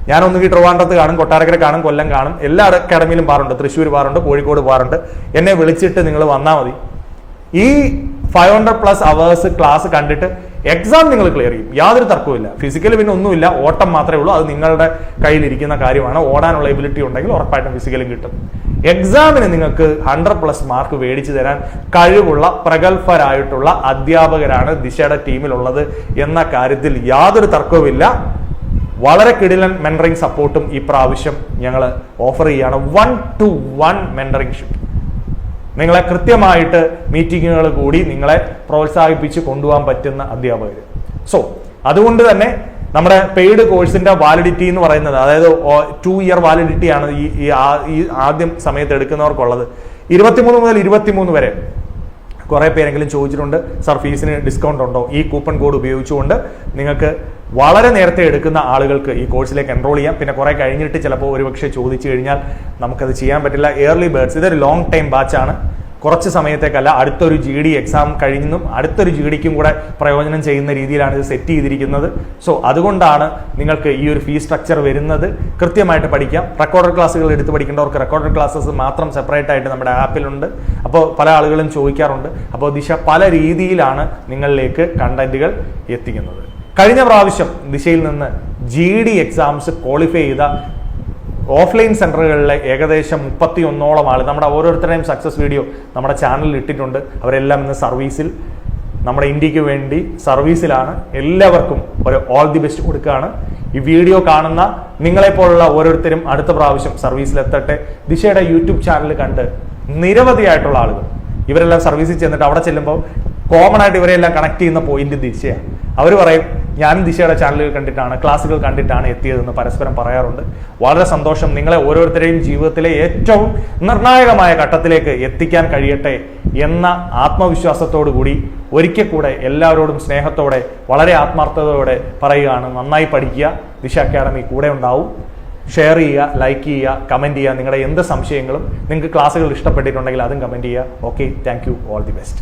Speaker 1: ഞാനൊന്നുകിൽ ട്രിവാൻഡ്രത്ത് കാണും, കൊട്ടാരക്കര കാണും, കൊല്ലം കാണും, എല്ലാ അക്കാഡമിയിലും പാറുണ്ട്, തൃശ്ശൂർ പാറുണ്ട്, കോഴിക്കോട് പാറുണ്ട്. എന്നെ വിളിച്ചിട്ട് നിങ്ങൾ വന്നാൽ മതി. ഈ 500+ അവേഴ്സ് ക്ലാസ് കണ്ടിട്ട് എക്സാം നിങ്ങൾ ക്ലിയർ ചെയ്യും, യാതൊരു തർക്കവുമില്ല. ഫിസിക്കലി പിന്നെ ഒന്നുമില്ല, ഓട്ടം മാത്രമേ ഉള്ളൂ. അത് നിങ്ങളുടെ കയ്യിലിരിക്കുന്ന കാര്യമാണ്. ഓടാനുള്ള എബിലിറ്റി ഉണ്ടെങ്കിൽ ഉറപ്പായിട്ടും ഫിസിക്കലും കിട്ടും. എക്സാമിന് നിങ്ങൾക്ക് 100+ മാർക്ക് മേടിച്ചു തരാൻ കഴിവുള്ള പ്രഗത്ഭരായിട്ടുള്ള അധ്യാപകരാണ് ദിശയുടെ ടീമിലുള്ളത് എന്ന കാര്യത്തിൽ യാതൊരു തർക്കവുമില്ല. വളരെ കിടിലൻ മെന്ററിംഗ് സപ്പോർട്ടും ഈ പ്രാവശ്യം ഞങ്ങൾ ഓഫർ ചെയ്യാണ്. 1-to-1 mentoring ship. നിങ്ങളെ കൃത്യമായിട്ട് മീറ്റിങ്ങുകൾ കൂടി നിങ്ങളെ പ്രോത്സാഹിപ്പിച്ച് കൊണ്ടുപോകാൻ പറ്റുന്ന അധ്യാപകർ. സോ അതുകൊണ്ട് തന്നെ നമ്മുടെ പെയ്ഡ് കോഴ്സിന്റെ വാലിഡിറ്റി എന്ന് പറയുന്നത്, അതായത് 2 ഇയർ വാലിഡിറ്റിയാണ് ഈ ആദ്യം സമയത്ത് എടുക്കുന്നവർക്കുള്ളത്. 23 മുതൽ 23 വരെ. കുറെ പേരെങ്കിലും ചോദിച്ചിട്ടുണ്ട്, സാർ ഫീസിന് ഡിസ്കൗണ്ട് ഉണ്ടോ? ഈ കൂപ്പൺ കോഡ് ഉപയോഗിച്ചുകൊണ്ട് നിങ്ങൾക്ക് വളരെ നേരത്തെ എടുക്കുന്ന ആളുകൾക്ക് ഈ കോഴ്സിലേക്ക് എൻറോൾ ചെയ്യാം. പിന്നെ കുറെ കഴിഞ്ഞിട്ട് ചിലപ്പോൾ ഒരുപക്ഷെ ചോദിച്ചു കഴിഞ്ഞാൽ നമുക്കത് ചെയ്യാൻ പറ്റില്ല. ഏർലി ബേർഡ്സ്, ഇതൊരു ലോങ് ടൈം ബാച്ചാണ്. കുറച്ച് സമയത്തേക്കല്ല, അടുത്തൊരു GD എക്സാം കഴിഞ്ഞും അടുത്തൊരു GDക്കും കൂടെ പ്രയോജനം ചെയ്യുന്ന രീതിയിലാണ് ഇത് സെറ്റ് ചെയ്തിരിക്കുന്നത്. സോ അതുകൊണ്ടാണ് നിങ്ങൾക്ക് ഈ ഒരു ഫീ സ്ട്രക്ചർ വരുന്നത്. കൃത്യമായിട്ട് പഠിക്കാം. റെക്കോർഡഡ് ക്ലാസ്സുകൾ എടുത്ത് പഠിക്കേണ്ടവർക്ക് റെക്കോർഡഡ് ക്ലാസ്സസ് മാത്രം സെപ്പറേറ്റ് ആയിട്ട് നമ്മുടെ ആപ്പിലുണ്ട്. അപ്പോൾ പല ആളുകളും ചോദിക്കാറുണ്ട്. അപ്പോൾ ദിശ പല രീതിയിലാണ് നിങ്ങളിലേക്ക് കണ്ടന്റുകൾ എത്തിക്കുന്നത്. കഴിഞ്ഞ പ്രാവശ്യം ദിശയിൽ നിന്ന് GD എക്സാംസ് ക്വാളിഫൈ ചെയ്ത ഓഫ്ലൈൻ സെന്ററുകളിലെ ഏകദേശം 31ഓളം ആൾ നമ്മുടെ ഓരോരുത്തരുടെയും സക്സസ് വീഡിയോ നമ്മുടെ ചാനലിൽ ഇട്ടിട്ടുണ്ട്. അവരെല്ലാം ഇന്ന് സർവീസിൽ, നമ്മുടെ ഇന്ത്യക്ക് വേണ്ടി സർവീസിലാണ്. എല്ലാവർക്കും ഒരു ഓൾ ദി ബെസ്റ്റ് കൊടുക്കുകയാണ്. ഈ വീഡിയോ കാണുന്ന നിങ്ങളെപ്പോലുള്ള ഓരോരുത്തരും അടുത്ത പ്രാവശ്യം സർവീസിലെത്തട്ടെ. ദിശയുടെ യൂട്യൂബ് ചാനൽ കണ്ട് നിരവധിയായിട്ടുള്ള ആളുകൾ ഇവരെല്ലാം സർവീസിൽ ചെന്നിട്ട് അവിടെ ചെല്ലുമ്പോൾ കോമൺ ആയിട്ട് ഇവരെല്ലാം കണക്ട് ചെയ്യുന്ന പോയിന്റ് ദിശയാണ്. അവർ പറയും, ഞാനും ദിശയുടെ ചാനലുകൾ കണ്ടിട്ടാണ്, ക്ലാസ്സുകൾ കണ്ടിട്ടാണ് എത്തിയതെന്ന് പരസ്പരം പറയാറുണ്ട്. വളരെ സന്തോഷം. നിങ്ങളെ ഓരോരുത്തരെയും ജീവിതത്തിലെ ഏറ്റവും നിർണായകമായ ഘട്ടത്തിലേക്ക് എത്തിക്കാൻ കഴിയട്ടെ എന്ന ആത്മവിശ്വാസത്തോടു കൂടി ഒരിക്കൽ കൂടെ എല്ലാവരോടും സ്നേഹത്തോടെ വളരെ ആത്മാർത്ഥതയോടെ പറയുകയാണ്, നന്നായി പഠിക്കുക. ദിശ അക്കാഡമി കൂടെ ഉണ്ടാവും. ഷെയർ ചെയ്യുക, ലൈക്ക് ചെയ്യുക, കമൻറ്റ് ചെയ്യുക. നിങ്ങളുടെ എന്ത് സംശയങ്ങളും, നിങ്ങൾക്ക് ക്ലാസ്സുകൾ ഇഷ്ടപ്പെട്ടിട്ടുണ്ടെങ്കിൽ അതും കമൻറ്റ് ചെയ്യുക. Okay, thank you, all the best.